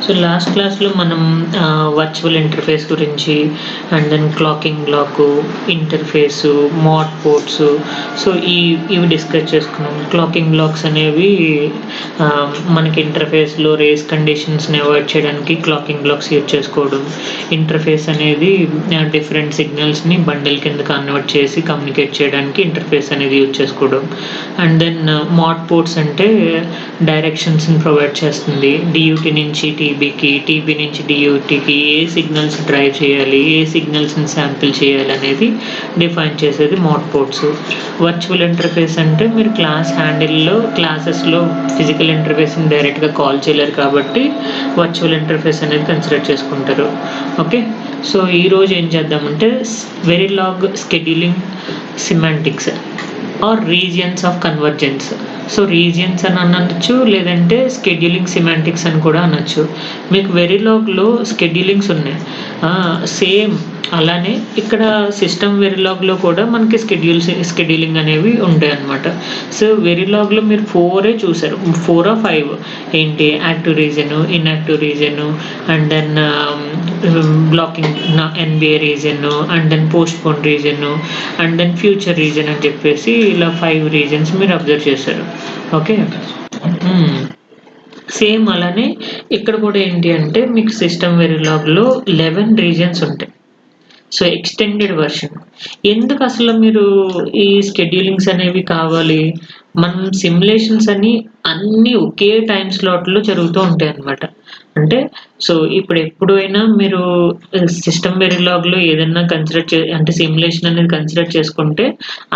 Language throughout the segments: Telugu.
సో లాస్ట్ క్లాస్లో మనం వర్చువల్ ఇంటర్ఫేస్ గురించి and then clocking block, interface, mode ports, so ఇవి డిస్కస్ చేసుకున్నాం. క్లాకింగ్ బ్లాక్స్ అనేవి మనకి ఇంటర్ఫేస్లో రేస్ కండిషన్స్ని అవాయిడ్ చేయడానికి క్లాకింగ్ బ్లాక్స్ యూజ్ చేసుకోవడం. ఇంటర్ఫేస్ అనేది డిఫరెంట్ సిగ్నల్స్ని బండిల్ కింద కన్వర్ట్ చేసి కమ్యూనికేట్ చేయడానికి ఇంటర్ఫేస్ అనేది యూజ్ చేసుకోవడం. అండ్ దెన్ మోడ్ పోర్ట్స్ అంటే డైరెక్షన్స్ని ప్రొవైడ్ చేస్తుంది. డియూటీ నుంచి టీబీకి, టీబీ నుంచి డియూటీకి ఏ సిగ్నల్స్ డ్రైవ్ చేయాలి, ఏ సిగ్నల్స్ని శాంపిల్ చేయాలి అనేది డిఫైన్ చేసేది మోడ్ పోర్ట్స్. వర్చువల్ ఇంటర్ఫేస్ అంటే మీరు క్లాస్ హ్యాండిల్లో క్లాసెస్లో ఫిజికల్ ఇంటర్ఫేస్ని డైరెక్ట్గా కాల్ చేయలేరు కాబట్టి వర్చువల్ ఇంటర్ఫేస్ అనేది కన్సిడర్ చేసుకుంటారు. ఓకే, సో ఈరోజు ఏం చేద్దామంటే Verilog scheduling semantics or regions of convergence. So regions అని అనొచ్చు, లేదంటే స్కెడ్యూలింగ్ సిమాంటిక్స్ అని కూడా అనొచ్చు. మీకు వెరిలాగ్లో స్కెడ్యూలింగ్స్ ఉన్నాయి, సేమ్ అలానే ఇక్కడ సిస్టమ్ వెరిలాగ్లో కూడా మనకి స్కెడ్యూలింగ్ అనేవి ఉంటాయి అన్నమాట. సో వెరిలాగ్లో మీరు 4 చూసారు, 4 or 5 ఏంటి, active region, inactive region, and then blocking NBA region, and then postpone region, and then future region అని చెప్పేసి ఇలా 5 రీజన్స్ మీరు అబ్జర్వ్ చేశారు. ఓకే, సేమ్ అలానే ఇక్కడ కూడా ఏంటి అంటే మీకు సిస్టమ్ వెరిలాగ్లో 11 రీజన్స్ ఉంటాయి. So extended version. ఎందుకు అసలు మీరు ఈ స్కెడ్యూలింగ్స్ అనేవి కావాలి? మనం సిమ్యులేషన్స్ అన్నీ ఒకే టైం స్లాట్లో జరుగుతూ ఉంటాయి అన్నమాట. అంటే సో ఇప్పుడు ఎప్పుడైనా మీరు సిస్టమ్ వెరిలాగ్లో ఏదైనా అంటే సిమ్యులేషన్ అనేది కన్సిడర్ చేసుకుంటే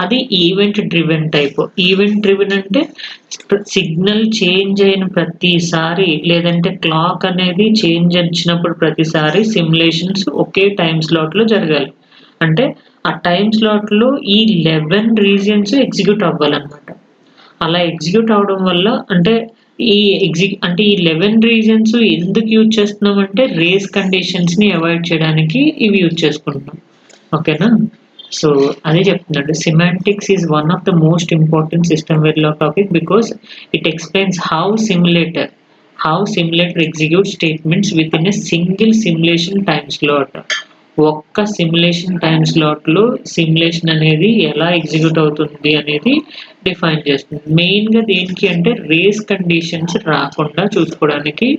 అది event driven type. Event driven అంటే సిగ్నల్ చేంజ్ అయిన ప్రతిసారి, లేదంటే క్లాక్ అనేది చేంజ్ వచ్చినప్పుడు ప్రతిసారి సిమ్యులేషన్స్ ఒకే టైం స్లాట్లో జరగాలి. అంటే ఆ టైం స్లాట్లో ఈ 11 రీజియన్స్ ఎగ్జిక్యూట్ అవ్వాలన్నమాట. అలా ఎగ్జిక్యూట్ అవడం వల్ల అంటే ఈ 11 రీజన్స్ ఎందుకు యూజ్ చేస్తున్నామంటే రేస్ కండిషన్స్ని అవాయిడ్ చేయడానికి ఇవి యూజ్ చేసుకుంటున్నాం. ఓకేనా, సో అదే చెప్తున్నాడు. Semantics is one of the most important system Verilog topic because it explains how simulator execute statements within a single simulation time slot. ఒక్క సిమ్యులేషన్ టైం స్లాట్లో సిమ్యులేషన్ అనేది ఎలా ఎగ్జిక్యూట్ అవుతుంది అనేది డిఫైన్ చేస్తుంది. మెయిన్గా దేనికి అంటే రేస్ కండిషన్స్ రాకుండా చూసుకోవడానికి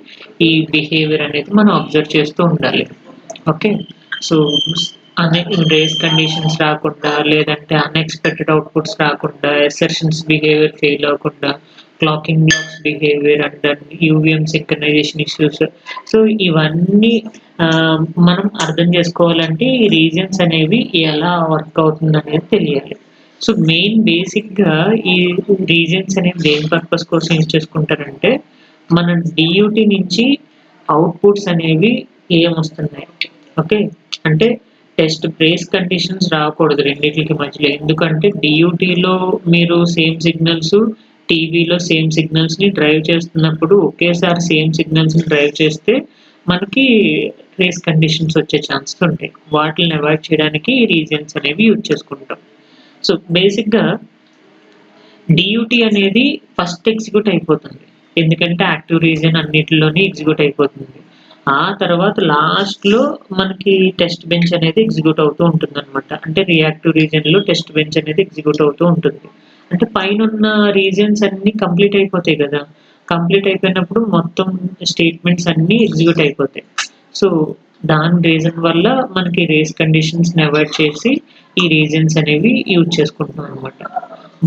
ఈ బిహేవియర్ అనేది మనం అబ్జర్వ్ చేస్తూ ఉండాలి. ఓకే, సో రేస్ కండిషన్స్ రాకుండా, లేదంటే అన్ఎక్స్పెక్టెడ్ అవుట్పుట్స్ రాకుండా, ఎసర్షన్స్ బిహేవియర్ ఫెయిల్ అవ్వకుండా, clocking blocks behaviour and UVM synchronisation issues. So ఇవన్నీ మనం అర్థం చేసుకోవాలంటే ఈ రీజన్స్ అనేవి ఎలా వర్క్ అవుతుంది అనేది తెలియాలి. సో మెయిన్ బేసిక్గా ఈ రీజన్స్ అనేవి దేని పర్పస్ కోసం యూజ్ చేసుకుంటారంటే మన డియూటీ నుంచి అవుట్పుట్స్ అనేవి ఏమొస్తున్నాయి. ఓకే, అంటే టెస్ట్ రేస్ కండిషన్స్ రాకూడదు రెండింటికి మధ్యలో. ఎందుకంటే డియూటీలో మీరు సేమ్ సిగ్నల్స్, టీవీలో సేమ్ సిగ్నల్స్ని డ్రైవ్ చేస్తున్నప్పుడు ఒకేసారి సేమ్ సిగ్నల్స్ని డ్రైవ్ చేస్తే మనకి రేస్ కండిషన్స్ వచ్చే ఛాన్సెస్ ఉంటాయి. వాటిని అవాయిడ్ చేయడానికి ఈ రీజన్స్ అనేవి యూజ్ చేసుకుంటాం. సో బేసిక్గా డియూటీ అనేది ఫస్ట్ ఎగ్జిక్యూట్ అయిపోతుంది, ఎందుకంటే యాక్టివ్ రీజన్ అన్నిటిలోనే ఎగ్జిక్యూట్ అయిపోతుంది. ఆ తర్వాత లాస్ట్లో మనకి టెస్ట్ బెంచ్ అనేది ఎగ్జిక్యూట్ అవుతూ ఉంటుంది అనమాట. అంటే రియాక్టివ్ రీజన్లో టెస్ట్ బెంచ్ అనేది ఎగ్జిక్యూట్ అవుతూ ఉంటుంది. అంటే పైన ఉన్న రీజన్స్ అన్నీ కంప్లీట్ అయిపోతాయి కదా. కంప్లీట్ అయిపోయినప్పుడు మొత్తం స్టేట్మెంట్స్ అన్నీ ఎగ్జిక్యూట్ అయిపోతాయి. సో దాని రీజన్ వల్ల మనకి రేస్ కండిషన్స్ని అవాయిడ్ చేసి ఈ రీజన్స్ అనేవి యూజ్ చేసుకుంటున్నాం అనమాట.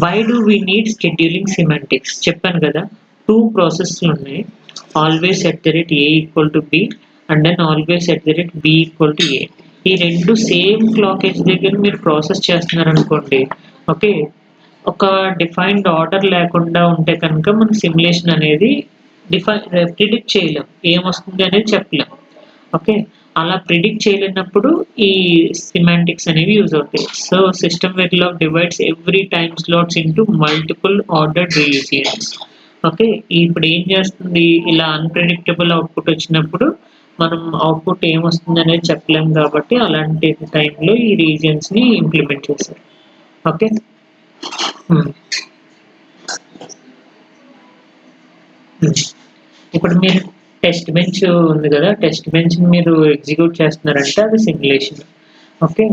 Why do we need scheduling semantics? చెప్పాను కదా, 2 ప్రాసెస్లు ఉన్నాయి. Always @a = b and then always @b = a. ఈ రెండు సేమ్ క్లాక్ ఎడ్జ్ దగ్గర మీరు ప్రాసెస్ చేస్తున్నారు అనుకోండి. ఓకే, ఒక డిఫైన్డ్ ఆర్డర్ లేకుండా ఉంటే కనుక మన సిమ్యులేషన్ అనేది ప్రిడిక్ట్ చేయలేం, ఏమొస్తుంది అనేది చెప్పలేం. ఓకే, అలా ప్రిడిక్ట్ చేయలేనప్పుడు ఈ సిమాంటిక్స్ అనేవి యూజ్ అవుతాయి. So system Verilog divides every time slots into multiple ordered regions. Okay, ఇప్పుడు ఏం చేస్తుంది, ఇలా అన్ప్రెడిక్టబుల్ అవుట్పుట్ వచ్చినప్పుడు మనం అవుట్పుట్ ఏమొస్తుంది అనేది చెప్పలేం కాబట్టి అలాంటి టైంలో ఈ రీజియన్స్ని ఇంప్లిమెంట్ చేశారు. ఓకే, ఇప్పుడు మీరు టెస్ట్ బెంచ్ ఉంది కదా, టెస్ట్ బెంచ్ మీరు ఎగ్జిక్యూట్ చేస్తున్నారంటే అది సిమ్యులేషన్. ఓకే,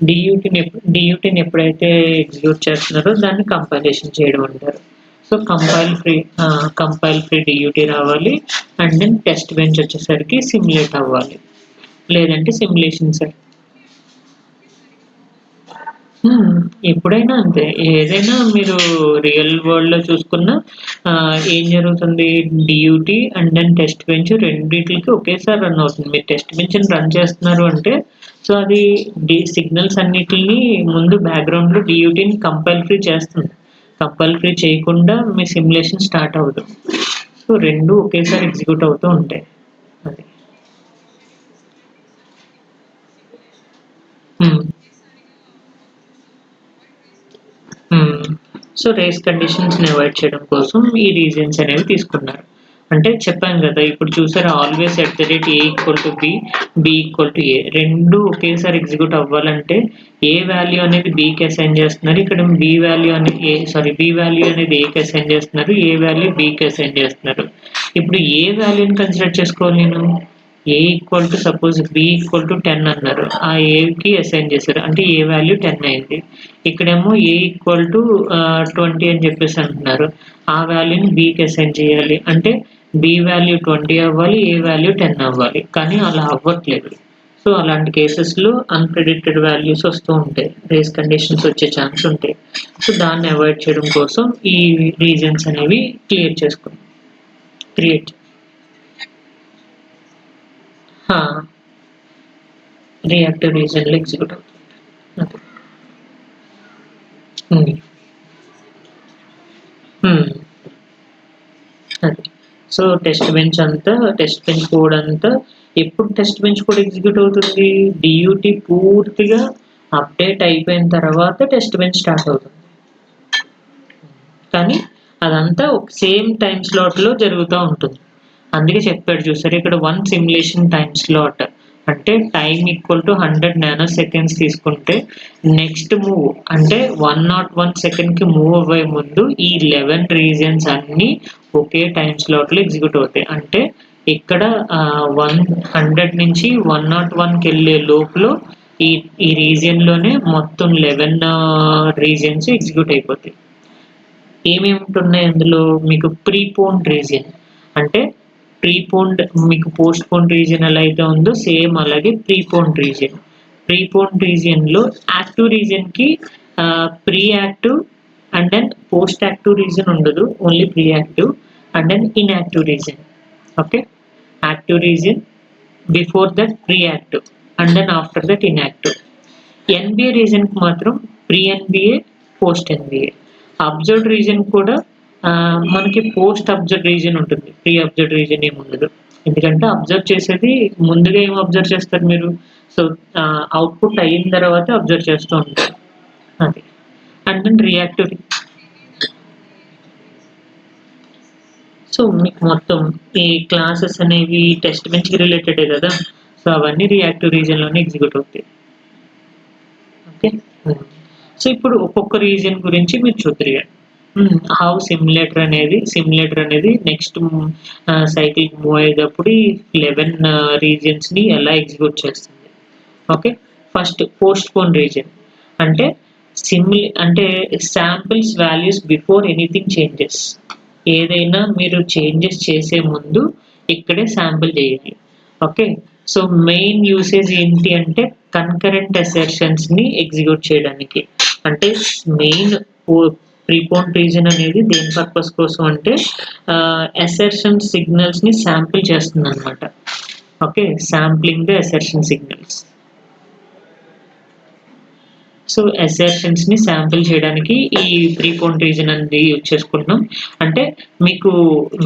డియూటీని ఎప్పుడైతే ఎగ్జిక్యూట్ చేస్తున్నారో దాన్ని కంపైలేషన్ చేయడం అంటారు. సో కంపైల్ ఫ్రీ డియూటీ రావాలి, అండ్ దెన్ టెస్ట్ బెంచ్ వచ్చేసరికి సిమ్యులేట్ అవ్వాలి, లేదంటే సిమ్యులేషన్ సార్. ఎప్పుడైనా అంతే, ఏదైనా మీరు రియల్ వరల్డ్లో చూసుకున్నా ఏం జరుగుతుంది, డియూటీ అండ్ దెన్ టెస్ట్ బెంచ్ రెండింటికి ఒకేసారి రన్ అవుతుంది. మీరు టెస్ట్ బెంచ్ని రన్ చేస్తున్నారు అంటే సో అది సిగ్నల్స్ అన్నిటిని ముందు బ్యాక్గ్రౌండ్లో డియూటీని కంపైల్ ఫ్రీ చేస్తుంది. కంపైల్ ఫ్రీ చేయకుండా మీ సిమ్యులేషన్ స్టార్ట్ అవుతుంది. సో రెండు ఒకేసారి ఎగ్జిక్యూట్ అవుతూ ఉంటాయి. అది సో రేస్ కండిషన్స్ని అవాయిడ్ చేయడం కోసం ఈ రీజన్స్ అనేవి తీసుకున్నారు. అంటే చెప్పాను కదా, ఇప్పుడు చూసారా, always at the rate a equal to b, b equal to a, రెండు ఒకేసారి ఎగ్జిక్యూట్ అవ్వాలంటే ఏ వాల్యూ అనేది బికి అసైన్ చేస్తున్నారు, ఇక్కడ బి వాల్యూ అనేది ఏకి అసైన్ చేస్తున్నారు, ఏ వాల్యూ బికి అసైన్ చేస్తున్నారు. ఇప్పుడు ఏ వాల్యూని కన్సిడర్ చేసుకోవాలి నేను, a equal to suppose b equal to 10 అన్నారు, ఆ ఏకి అసైన్ చేశారు అంటే ఏ వాల్యూ 10 అయింది. ఇక్కడేమో ఏ ఈక్వల్ టు 20 అని చెప్పేసి అంటున్నారు, ఆ వాల్యూని బికి అసైన్ చేయాలి అంటే బి వాల్యూ 20 అవ్వాలి, ఏ వాల్యూ 10 అవ్వాలి, కానీ అలా అవ్వట్లేదు. సో అలాంటి కేసెస్లో అన్ప్రెడిక్టెడ్ వాల్యూస్ వస్తూ ఉంటాయి, రేస్ కండిషన్స్ వచ్చే ఛాన్స్ ఉంటాయి. సో దాన్ని అవాయిడ్ చేయడం కోసం ఈ రీజన్స్ అనేవి క్రియేట్ రియాక్టివ్ రీజన్లో ఎగ్జిక్యూట్ అవుతుంది. అది సో టెస్ట్ బెంచ్ కోడ్ అంతా ఎప్పుడు టెస్ట్ బెంచ్ కోడ్ ఎగ్జిక్యూట్ అవుతుంది, డియూటీ పూర్తిగా అప్డేట్ అయిపోయిన తర్వాత టెస్ట్ బెంచ్ స్టార్ట్ అవుతుంది. కానీ అదంతా ఒక సేమ్ టైం స్లాట్లో జరుగుతూ ఉంటుంది. అందుకే చెప్పాడు చూసారు ఇక్కడ 1 సిమ్యులేషన్ టైం స్లాట్ అంటే time equal to 100 nano seconds తీసుకుంటే నెక్స్ట్ మూవ్ అంటే 101 సెకండ్కి మూవ్ అవ్వే ముందు ఈ 11 రీజన్స్ అన్నీ ఒకే టైం స్లాట్లో ఎగ్జిక్యూట్ అవుతాయి. అంటే ఇక్కడ 100 నుంచి 101కి వెళ్ళే లోపల ఈ రీజియన్లోనే మొత్తం 11 రీజన్స్ ఎగ్జిక్యూట్ అయిపోతాయి. ఏమేమి ఉంటున్నాయి అందులో, మీకు ప్రీపోన్డ్ రీజియన్ అంటే మీకు పోస్ట్ పోన్ రీజియన్ ఎలా అయితే ఉందో సేమ్ అలాగే ప్రీపోన్డ్ రీజియన్లో యాక్టివ్ రీజియన్కి pre active and then post active region ఉండదు, only pre active and then inactive region. Okay, active region before that pre active and then after that inactive. NBA రీజియన్కి మాత్రం pre NBA, post NBA. Observed region కూడా మనకి పోస్ట్ అబ్జర్వ్ రీజియన్ ఉంటుంది, ప్రీ అబ్జర్వ్ రీజియన్ ఏమి ఉండదు. ఎందుకంటే అబ్జర్వ్ చేసేది ముందుగా ఏం అబ్జర్వ్ చేస్తారు మీరు, సో అవుట్పుట్ అయిన తర్వాత అబ్జర్వ్ చేస్తూ ఉంటారు. అది అండ్ దెన్ రియాక్టివ్. సో మీకు మొత్తం ఈ క్లాసెస్ అనేవి టెస్ట్ బెంచ్కి రిలేటెడే కదా, సో అవన్నీ రియాక్టివ్ రీజియన్లోనే ఎగ్జిక్యూట్ అవుతాయి. ఓకే, సో ఇప్పుడు ఒక్కొక్క రీజియన్ గురించి మీరు చూద్దరు. హౌ సిమ్యులేటర్ అనేది నెక్స్ట్ సైకిల్ మూవ్ అయ్యేటప్పుడు ఈ 11 రీజియన్స్ని ఎలా ఎగ్జిక్యూట్ చేస్తుంది. Okay, first postpone region అంటే samples values before anything changes. ఏదైనా మీరు చేంజెస్ చేసే ముందు ఇక్కడే శాంపిల్ చేయాలి. ఓకే, సో మెయిన్ యూసేజ్ ఏంటి అంటే కన్కరెంట్ అసెర్షన్స్ని ఎగ్జిక్యూట్ చేయడానికి. అంటే మెయిన్ ప్రీపోన్డ్ రీజియన్ అనేది దేని పర్పస్ కోసం అంటే అసెర్షన్ సిగ్నల్స్ని శాంపిల్ చేస్తుంది అనమాట. Okay, sampling the assertion signals. So అసెర్షన్స్ని శాంపిల్ చేయడానికి ఈ ప్రీపోన్డ్ రీజియన్ అనేది యూజ్ చేసుకుంటున్నాం. అంటే మీకు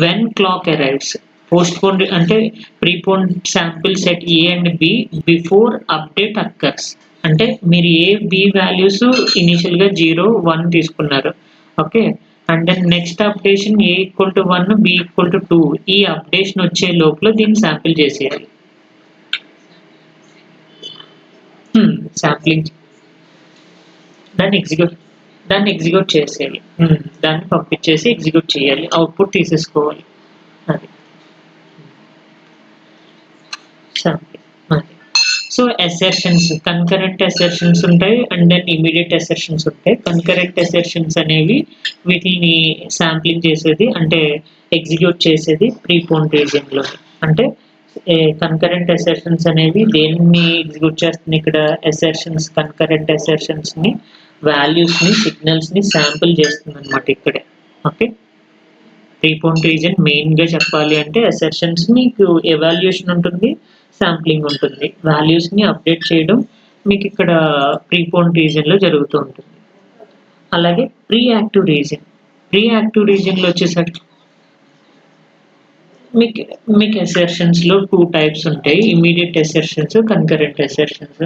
when clock arrives postpone అంటే preponed samples at a and b before update occurs. అంటే మీరు ఏ బి వాల్యూస్ ఇనిషియల్గా 0, 1 తీసుకున్నారు. Okay, and then next updation a equal to 1, b equal to 2, ఈ అప్డేషన్ వచ్చే లోపల దీన్ని శాంపిల్ చేసేయాలి. శాంప్లింగ్ దాన్ని ఎగ్జిక్యూట్ చేసేయాలి, దాన్ని పంపించేసి ఎగ్జిక్యూట్ చేయాలి, అవుట్పుట్ తీసేసుకోవాలి. అది సాంప్లింగ్. సో అసెర్షన్స్, కన్కరెంట్ అసెర్షన్స్ ఉంటాయి అండ్ దెన్ ఇమీడియట్ అసెర్షన్స్ ఉంటాయి. కన్కరెంట్ అసెర్షన్స్ అనేవి వీటిని శాంప్లింగ్ చేసేది అంటే ఎగ్జిక్యూట్ చేసేది ప్రీపోన్ రీజియన్లో. అంటే కన్కరెంట్ అసెర్షన్స్ అనేవి దేన్ని ఎగ్జిక్యూట్ చేస్తుంది ఇక్కడ, అసెర్షన్స్, కన్కరెంట్ అసెర్షన్స్ని, వాల్యూస్ని, సిగ్నల్స్ని శాంపుల్ చేస్తుంది అనమాట ఇక్కడే. ఓకే, ప్రీపోన్ రీజియన్ మెయిన్గా చెప్పాలి అంటే అసెర్షన్స్ మీకు ఎవాల్యుయేషన్ ఉంటుంది, శాంప్లింగ్ ఉంటుంది. వాల్యూస్ని అప్డేట్ చేయడం మీకు ఇక్కడ ప్రీపోన్ రీజియన్లో జరుగుతూ ఉంటుంది. అలాగే pre active region, pre active రీజియన్లో వచ్చేసరికి మీకు అసెర్షన్స్లో 2 టైప్స్ ఉంటాయి, immediate assertions, concurrent assertions.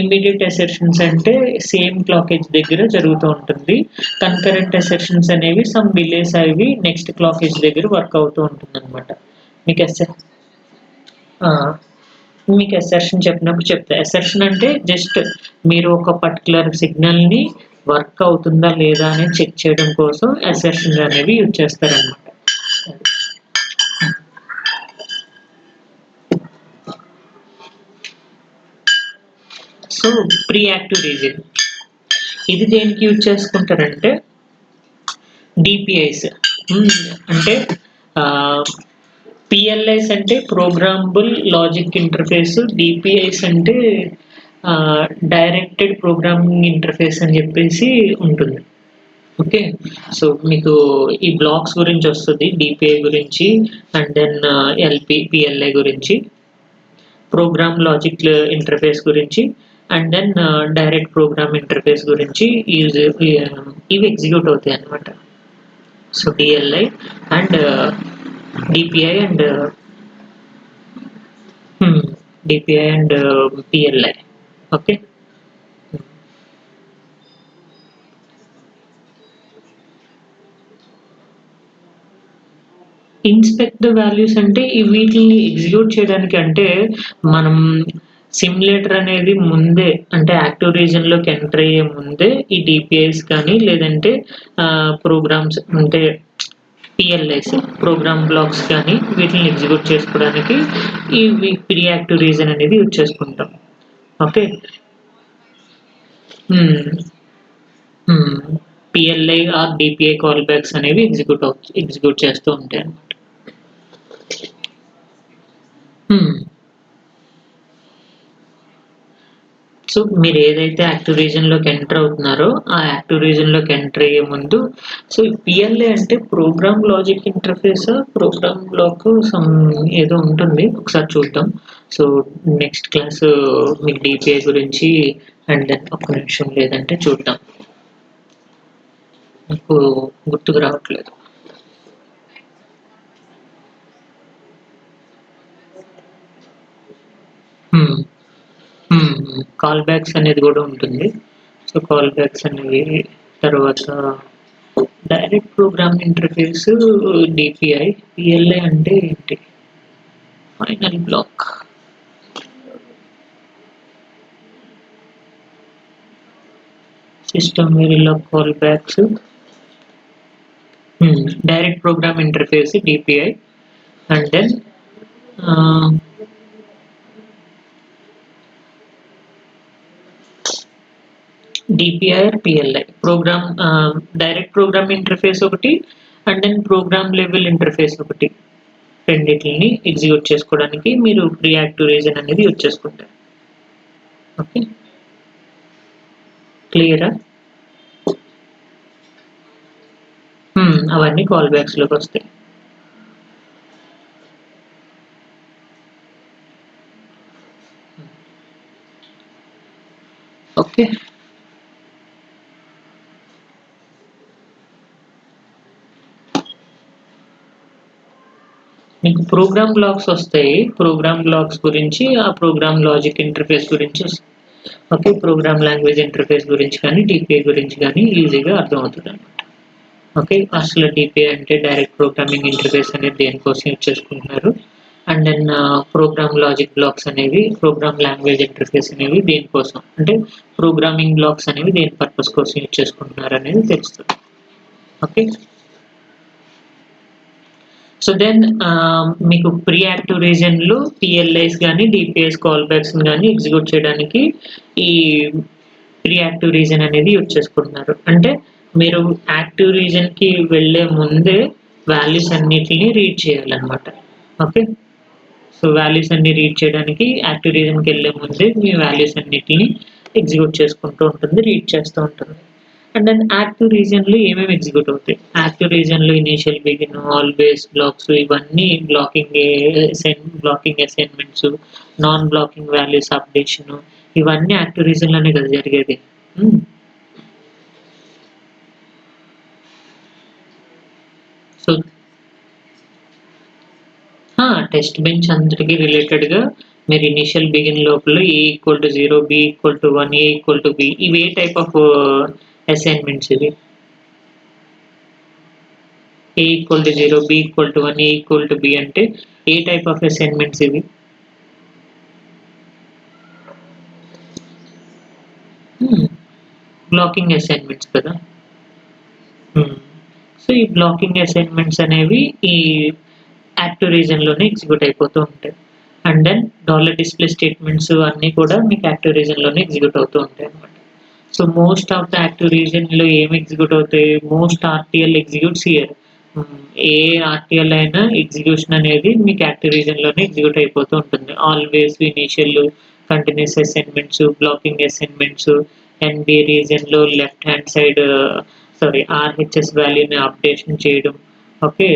Immediate assertions అంటే సేమ్ క్లాక్ ఎడ్జ్ దగ్గర జరుగుతూ ఉంటుంది. కన్కరెంట్ అసెర్షన్స్ అనేవి సమ్ డిలేస్ అవి నెక్స్ట్ క్లాక్ ఎడ్జ్ దగ్గర వర్క్ అవుతూ ఉంటుంది అనమాట. మీకు అసెర్షన్ చెప్పినప్పుడు చెప్తా. అసెర్షన్ అంటే జస్ట్ మీరు ఒక పర్టికులర్ సిగ్నల్ని వర్క్ అవుతుందా లేదా అని చెక్ చేయడం కోసం అసెర్షన్స్ అనేవి యూజ్ చేస్తారనమాట. సో ప్రీ యాక్టివ్ రీజియన్ ఇది దేనికి యూజ్ చేసుకుంటారంటే డిపిఐస్ అంటే పిఎల్ఐస్ అంటే ప్రోగ్రామబుల్ లాజిక్ ఇంటర్ఫేస్, డిపిఐస్ అంటే డైరెక్టెడ్ ప్రోగ్రామింగ్ ఇంటర్ఫేస్ అని చెప్పేసి ఉంటుంది. ఓకే, సో మీకు ఈ బ్లాక్స్ గురించి వస్తుంది, డిపిఐ గురించి అండ్ దెన్ పిఎల్ఐ గురించి, ప్రోగ్రామ్ లాజిక్ ఇంటర్ఫేస్ గురించి and then direct program interface గురించి ఇవి ఎగ్జిక్యూట్ అవుతాయి అన్నమాట. So DLI and DPI and PLI. Okay, inspect the values అంటే వీటిని ఎగ్జిక్యూట్ చేయడానికి అంటే మనం సిమ్యులేటర్ అనేది ముందే అంటే యాక్టివ్ రీజన్లోకి ఎంటర్ అయ్యే ముందే ఈ డిపిఐస్ కానీ లేదంటే ప్రోగ్రామ్స్ అంటే పిఎల్ఐస్ ప్రోగ్రామ్ బ్లాక్స్ కానీ వీటిని ఎగ్జిక్యూట్ చేసుకోవడానికి ఈ ప్రీ యాక్టివ్ రీజన్ అనేది యూజ్ చేసుకుంటాం. Okay, PLI or DPI callbacks అనేవి ఎగ్జిక్యూట్ చేస్తూ ఉంటాయి అన్నమాట. సో మీరు ఏదైతే యాక్టివ్ రీజన్లోకి ఎంటర్ అవుతున్నారో ఆ యాక్టివ్ రీజన్లోకి ఎంటర్ అయ్యే ముందు సో పిఎల్ఏ అంటే program logic interface, program block some ఏదో ఉంటుంది, ఒకసారి చూద్దాం. సో నెక్స్ట్ క్లాస్ మీకు డిపిఐ గురించి అండ్ దెన్ ఒక నిమిషం లేదంటే చూద్దాం, నాకు గుర్తుకు రావట్లేదు. కాల్ బ్యాక్స్ అనేది కూడా ఉంటుంది. సో కాల్ బ్యాక్స్ అనేవి తర్వాత direct program interface DPI, PLI అంటే ఏంటి, final block, system Verilog callbacks, direct program interface DPI and then DPI or PLI program direct program interface ఒకటి and then program level interface ఒకటి, రెండింటిని ఎగ్జిక్యూట్ చేసుకోవడానికి మీరు ప్రీ యాక్టివ్ రీజన్ అనేది యూజ్ చేసుకుంటారు. ఓకే, క్లియరా? అవన్నీ కాల్ బ్యాక్స్లోకి వస్తాయి. ఓకే, మీకు ప్రోగ్రామ్ బ్లాక్స్ వస్తాయి, ప్రోగ్రామ్ బ్లాక్స్ గురించి ఆ ప్రోగ్రామ్ లాజిక్ ఇంటర్ఫేస్ గురించి ఓకే, ప్రోగ్రామ్ లాంగ్వేజ్ ఇంటర్ఫేస్ గురించి కానీ డిపిఐ గురించి కానీ ఈజీగా అర్థమవుతుంది అనమాట. ఓకే, అసలు డిపిఐ అంటే డైరెక్ట్ ప్రోగ్రామింగ్ ఇంటర్ఫేస్ అనేది దేనికోసం యూజ్ చేసుకుంటున్నారు and then program logic blocks అనేవి ప్రోగ్రామ్ లాంగ్వేజ్ ఇంటర్ఫేస్ అనేవి దేనికోసం అంటే ప్రోగ్రామింగ్ బ్లాక్స్ అనేవి దేని పర్పస్ కోసం యూజ్ చేసుకుంటున్నారు అనేది తెలుస్తుంది. ఓకే, సో దెన్ మీకు ప్రీ యాక్టివ్ రీజన్లో పిఎల్ఐస్ కానీ డిపిఎస్ కాల్ బ్యాక్స్ కానీ ఎగ్జిక్యూట్ చేయడానికి ఈ ప్రీ యాక్టివ్ రీజన్ అనేది యూజ్ చేసుకుంటున్నారు. అంటే మీరు యాక్టివ్ రీజన్కి వెళ్ళే ముందే వాల్యూస్ అన్నిటిని రీడ్ చేయాలన్నమాట. ఓకే, సో వాల్యూస్ అన్ని రీడ్ చేయడానికి యాక్టివ్ రీజన్కి వెళ్ళే ముందే మీ వాల్యూస్ అన్నిటిని ఎగ్జిక్యూట్ చేసుకుంటూ ఉంటుంది, రీడ్ చేస్తూ ఉంటుంది. అండ్ దెన్ యాక్టివ్ రీజన్లో ఏమేమి ఎగ్జిక్యూట్ అవుతాయి? యాక్టివ్ రీజన్లో ఇనీషియల్, బిగిన్, ఆల్వేస్, బ్లాక్స్ ఇవన్నీ blocking assignments, non blocking values updation ఇవన్నీ యాక్టివ్ రీజన్లోనే కదా జరిగేది. సో టెస్ట్ బెంచ్ అందరికి రిలేటెడ్గా మీరు ఇనిషియల్ బిగిన్ లోపల A=0, B=1, A=B ఇవి ఏ టైప్ ఆఫ్ అసైన్మెంట్స్ ఇవి? A=0, B=1, A=B అంటే ఏ టైప్ ఆఫ్ అసైన్మెంట్స్ ఇవి? బ్లాకింగ్ అసైన్మెంట్స్ కదా. సో ఈ బ్లాకింగ్ అసైన్మెంట్స్ అనేవి ఈ యాక్టివ్ రీజన్లోనే ఎగ్జిక్యూట్ అయిపోతూ ఉంటాయి. అండ్ దెన్ $డిస్ప్లే స్టేట్మెంట్స్ అన్నీ కూడా మీకు యాక్టివ్ రీజన్లోనే ఎగ్జిక్యూట్ అవుతూ ఉంటాయి అన్నమాట. So most of the active రీజన్లో ఏమి ఎగ్జిక్యూట్ అవుతాయి? Most RTL executes here. ఏ ఆర్టీఎల్ అయినా ఎగ్జిక్యూషన్ అనేది మీకు యాక్టివ్ రీజన్లోనే ఎగ్జిక్యూట్ అయిపోతూ ఉంటుంది. Always, initial, continuous assignments, blocking assignments, NB రీజన్లో left hand side RHS value updation చేయడం. ఓకే,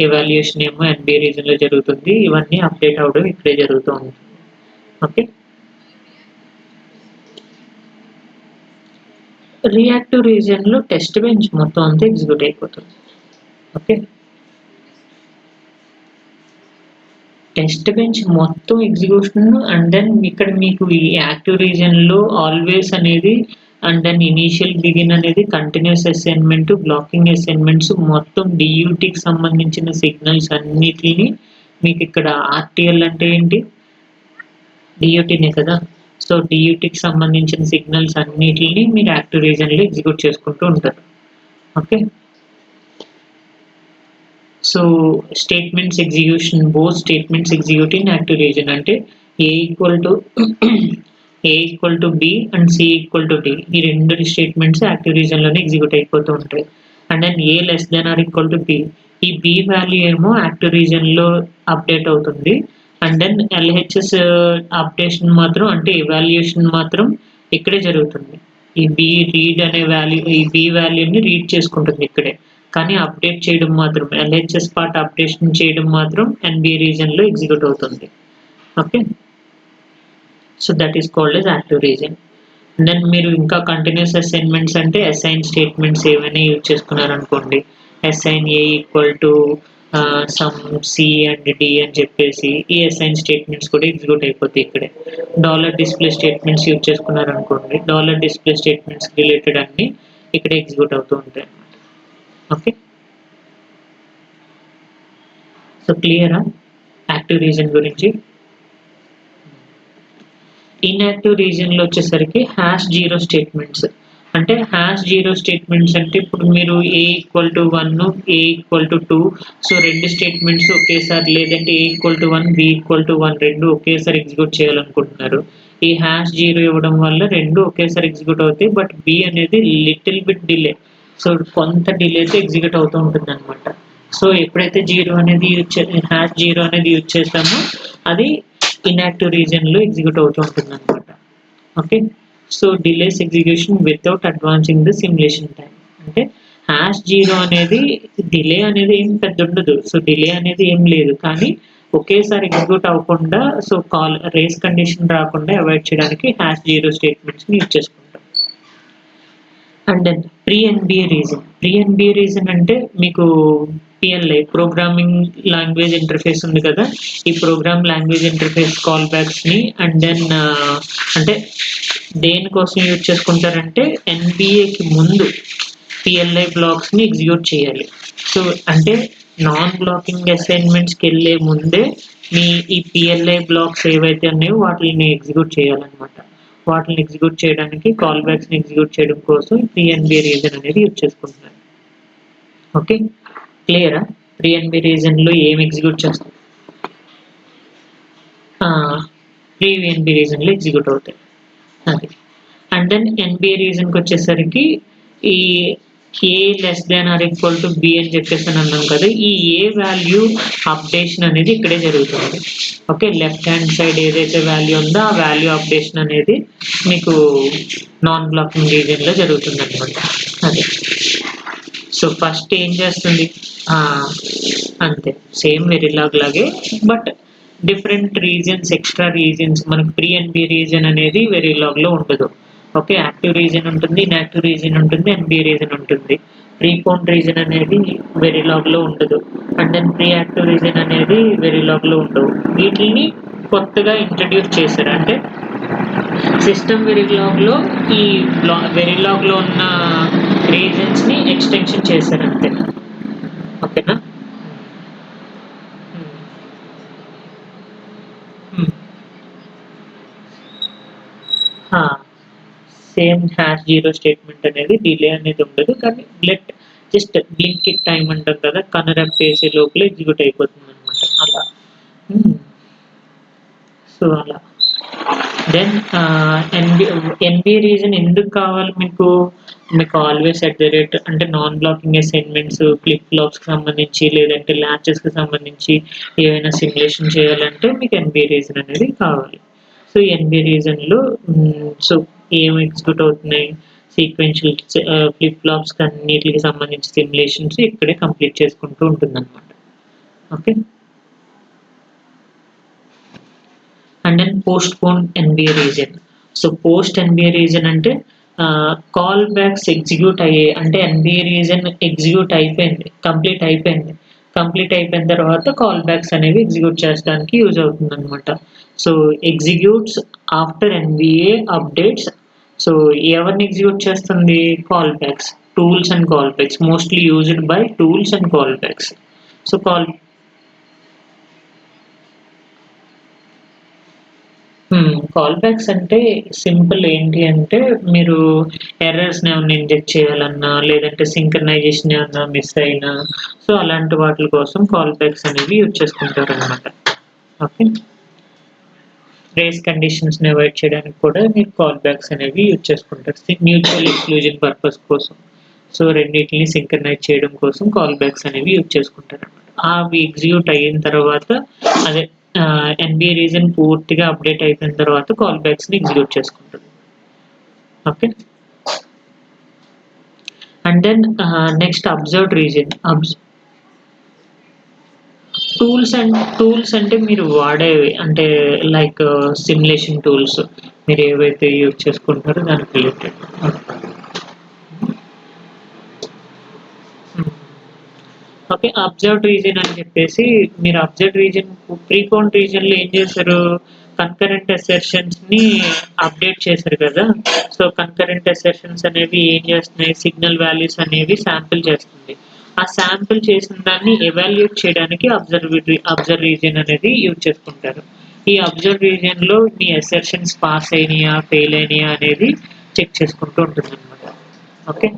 ఎవాల్యుయేషన్ ఏమో ఎన్బి రీజన్లో జరుగుతుంది, ఇవన్నీ అప్డేట్ అవడం ఇక్కడే జరుగుతూ ఉంటుంది. ఓకే, రియాక్టివ్ రీజన్లో టెస్ట్ బెంచ్ మొత్తం అంతా ఎగ్జిక్యూట్ అయిపోతుంది. ఓకే, టెస్ట్ బెంచ్ మొత్తం ఎగ్జిక్యూషన్ అండ్ దెన్ ఇక్కడ మీకు ఈ యాక్టివ్ రీజన్లో ఆల్వేస్ అనేది అండ్ దెన్ ఇనీషియల్, బిగిన్ అనేది కంటిన్యూస్ అసైన్మెంట్, బ్లాకింగ్ అసైన్మెంట్స్ మొత్తం డియూటీకి సంబంధించిన సిగ్నల్స్ అన్నిటిని మీకు ఇక్కడ ఆర్టీఎల్ అంటే ఏంటి? డియూటీనే కదా. సో డియూటీకి సంబంధించిన సిగ్నల్స్ అన్నిటిని మీరు యాక్టివ్ రీజన్లో ఎగ్జిక్యూట్ చేసుకుంటూ ఉంటారు. Okay, so statements execution, both statements execute in active reason అంటే A=B అండ్ C=D ఈ రెండు స్టేట్మెంట్స్ యాక్టివ్ రీజన్లోనే ఎగ్జిక్యూట్ అయిపోతూ ఉంటాయి. అండ్ దెన్ A<B ఈ B వాల్యూ ఏమో యాక్టివ్ రీజన్లో అప్డేట్ అవుతుంది. అండ్ దెన్ ఎల్హెచ్ఎస్ అప్డేషన్ మాత్రం అంటే ఎవాల్యుయేషన్ మాత్రం ఇక్కడే జరుగుతుంది. ఈ B రీడ్ అనే వాల్యూ, ఈ B వాల్యూని రీడ్ చేసుకుంటుంది ఇక్కడే, కానీ అప్డేట్ చేయడం మాత్రం ఎల్హెచ్ఎస్ పార్ట్ అప్డేషన్ చేయడం మాత్రం ఎన్బి రీజన్లో ఎగ్జిక్యూట్ అవుతుంది. Okay, so that is called as active region. Then మీరు ఇంకా కంటిన్యూస్ అసైన్మెంట్స్ అంటే అసైన్ స్టేట్మెంట్స్ ఏమైనా యూజ్ చేసుకున్నారనుకోండి, assign sum c and d అని చెప్పేసి ఈ అసైన్ స్టేట్మెంట్స్ కూడా ఎగ్జిక్యూట్ అయిపోతాయి ఇక్కడే. $డిస్ప్లే స్టేట్మెంట్స్ యూజ్ చేసుకున్నారనుకోండి, $డిస్ప్లే స్టేట్మెంట్స్ రిలేటెడ్ అన్ని ఇక్కడ ఎగ్జిక్యూట్ అవుతూ ఉంటాయి. ఓకే, సో క్లియరా యాక్టివ్ రీజన్ గురించి? ఇన్యాక్టివ్ రీజన్లో వచ్చేసరికి #0 స్టేట్మెంట్స్ అంటే #0 స్టేట్మెంట్స్ అంటే ఇప్పుడు మీరు A=1, A=2 సో రెండు స్టేట్మెంట్స్ ఒకేసారి, లేదంటే A=1, B=1 రెండు ఒకేసారి ఎగ్జిక్యూట్ చేయాలనుకుంటున్నారు. ఈ #0 ఇవ్వడం వల్ల రెండు ఒకేసారి ఎగ్జిక్యూట్ అవుతాయి, బట్ B అనేది లిటిల్ బిట్ డిలే, సో కొంత డిలేతో ఎగ్జిక్యూట్ అవుతూ ఉంటుంది అనమాట. సో ఎప్పుడైతే #0 అనేది యూజ్ చేస్తామో అది ఇన్యాక్టివ్ రీజన్లో ఎగ్జిక్యూట్ అవుతూ ఉంటుంది అనమాట. Okay, so delays execution without advancing the simulation time అంటే #0 అనేది డిలే అనేది ఏం పెద్ద ఉండదు. సో డిలే అనేది ఏం లేదు, కానీ ఒకేసారి ఎగ్జిక్యూట్ అవ్వకుండా, సో రేస్ కండిషన్ రాకుండా అవాయిడ్ చేయడానికి #0 స్టేట్మెంట్స్ని యూజ్ చేసుకుంటాం. And then pre NBA region అంటే మీకు పిఎల్ఐ ప్రోగ్రామింగ్ లాంగ్వేజ్ ఇంటర్ఫేస్ ఉంది కదా, ఈ ప్రోగ్రామ్ లాంగ్వేజ్ ఇంటర్ఫేస్ కాల్ బ్యాక్స్ని అండ్ దెన్ అంటే దేనికోసం యూజ్ చేసుకుంటారంటే ఎన్బిఏకి ముందు పిఎల్ఐ బ్లాక్స్ని ఎగ్జిక్యూట్ చేయాలి. సో అంటే నాన్ బ్లాకింగ్ అసైన్మెంట్స్కి వెళ్ళే ముందే మీ ఈ పిఎల్ఐ బ్లాక్స్ ఏవైతే ఉన్నాయో వాటిని ఎగ్జిక్యూట్ చేయాలన్నమాట. వాటిని ఎగ్జిక్యూట్ చేయడానికి కాల్ బ్యాక్స్ని ఎగ్జిక్యూట్ చేయడం కోసం ప్రీ ఎన్బిఏ రీజన్ అనేది యూజ్ చేసుకుంటున్నారు. ఓకే, క్లియరా? ప్రీ ఎన్బి రీజన్లో ఏం ఎగ్జిక్యూట్ చేస్తాం? ప్రీ ఎన్బి రీజన్లో ఎగ్జిక్యూట్ అవుతాయి. అది. అండ్ దెన్ ఎన్బిఏ రీజన్కి వచ్చేసరికి ఈ a less than or equal to b అని చెప్పేసి అని అన్నాం కదా, ఈ ఏ వాల్యూ అప్డేషన్ అనేది ఇక్కడే జరుగుతుంది. ఓకే, లెఫ్ట్ హ్యాండ్ సైడ్ ఏదైతే వాల్యూ ఉందో ఆ వాల్యూ అప్డేషన్ అనేది మీకు నాన్ బ్లాకింగ్ రీజన్లో జరుగుతుంది అనమాట. అది. సో ఫస్ట్ ఏం చేస్తుంది, అంతే సేమ్ వెరిలాగ్ లాగే, but different regions, extra regions. మనకి ప్రీ ఎన్బి రీజన్ అనేది వెరిలాగ్లో ఉండదు. ఓకే, యాక్టివ్ రీజన్ ఉంటుంది, ఇన్యాక్టివ్ రీజన్ ఉంటుంది, ఎన్బి రీజన్ ఉంటుంది. ప్రీపోన్ రీజన్ అనేది వెరిలాగ్లో ఉండదు, and then pre active region అనేది వెరిలాగ్లో ఉండవు. వీటిని కొత్తగా ఇంట్రడ్యూస్ చేశారు. అంటే సిస్టమ్ వెరిలాగ్లో ఈ వెరిలాగ్లో ఉన్న రీజన్స్ని ఎక్స్టెన్షన్ చేశారు అంతే. ఓకేనా? సేమ్ హ్యాష్ జీరో స్టేట్మెంట్ అనేది డిలే అనేది ఉండదు, కానీ జస్ట్ బ్లింక్ ఇట్ టైం అంటారు కదా, కనరప్ చేసే లోపల ఎగ్జిక్యూట్ అయిపోతుంది అనమాట. అలా. సో అలా. దెన్ ఎన్బి రీజన్ ఎందుకు కావాలి మీకు? ఆల్వేస్ ఎట్ ద రేట్ అంటే నాన్ బ్లాకింగ్ అసైన్మెంట్స్, ఫ్లిప్ ఫ్లాప్స్కి సంబంధించి, లేదంటే ల్యాచెస్కి సంబంధించి ఏవైనా సిమ్యులేషన్ చేయాలంటే మీకు ఎన్బి రీజన్ అనేది కావాలి. సో ఎన్బి రీజన్లో సో ఏం ఎగ్జిక్యూట్ అవుతున్నాయి, సీక్వెన్షియల్ ఫ్లిప్ ఫ్లాప్స్ అన్నిటికి సంబంధించి సిమ్యులేషన్స్ ఇక్కడే కంప్లీట్ చేసుకుంటూ ఉంటుంది అనమాట. Okay. And then postpone NBA region. So post NBA region అంటే కాల్ బ్యాక్స్ ఎగ్జిక్యూట్ అయ్యే, అంటే ఎన్బిఏ రీజన్ ఎగ్జిక్యూట్ అయిపోయింది, కంప్లీట్ అయిపోయింది. కంప్లీట్ అయిపోయిన తర్వాత కాల్ బ్యాక్స్ అనేవి ఎగ్జిక్యూట్ చేయడానికి యూజ్ అవుతుంది అనమాట. So executes after NBA updates. So ఎవరిని ఎగ్జిక్యూట్ చేస్తుంది? Callbacks, tools and call backs, mostly used by tools and call backs. So call backs అంటే సింపుల్ ఏంటి అంటే, మీరు ఎర్రర్స్ని ఏమైనా ఇంజెక్ట్ చేయాలన్నా, లేదంటే సింక్రనైజేషన్ ఏమన్నా మిస్ అయినా, సో అలాంటి వాటి కోసం కాల్ బ్యాక్స్ అనేవి యూజ్ చేసుకుంటారు అనమాట. ఓకే. రేస్ కండిషన్స్ని అవాయిడ్ చేయడానికి కూడా మీరు కాల్ బ్యాక్స్ అనేవి యూజ్ చేసుకుంటారు, మ్యూచువల్ ఎక్స్క్లూజన్ పర్పస్ కోసం. సో రెండింటిని సింక్రనైజ్ చేయడం కోసం కాల్ బ్యాక్స్ అనేవి యూజ్ చేసుకుంటారు అనమాట. అవి ఎగ్జిక్యూట్ అయిన తర్వాత, అదే ఎన్బిఏ రీజన్ పూర్తిగా అప్డేట్ అయిపోయిన తర్వాత కాల్ బ్యాక్స్ని ఎగ్జిక్యూట్ చేసుకుంటుంది. Okay. And then next observed region. Tools అంటే మీరు వాడేవి, అంటే లైక్ సిమ్యులేషన్ టూల్స్ మీరు ఏవైతే యూజ్ చేసుకుంటారో దానికి రిలేటెడ్. ఓకే, అబ్జర్వ్డ్ రీజన్ అని చెప్పేసి మీరు అబ్జర్వ్డ్ రీజన్, ప్రీపోన్ రీజన్లో ఏం చేశారు, కన్కరెంట్ అసెర్షన్స్ని అప్డేట్ చేశారు కదా. సో కన్కరెంట్ అసెర్షన్స్ అనేవి ఏం చేస్తున్నాయి, సిగ్నల్ వాల్యూస్ అనేవి శాంపిల్ చేస్తుంది. ఆ శాంపిల్ చేసిన దాన్ని ఎవాల్యుయేట్ చేయడానికి అబ్జర్వ్ రీజన్ అనేది యూజ్ చేసుకుంటారు. ఈ అబ్జర్వ్ రీజన్లో మీ అసెర్షన్స్ పాస్ అయినాయా, ఫెయిల్ అయినాయా అనేది చెక్ చేసుకుంటూ ఉంటుంది అనమాట. ఓకే.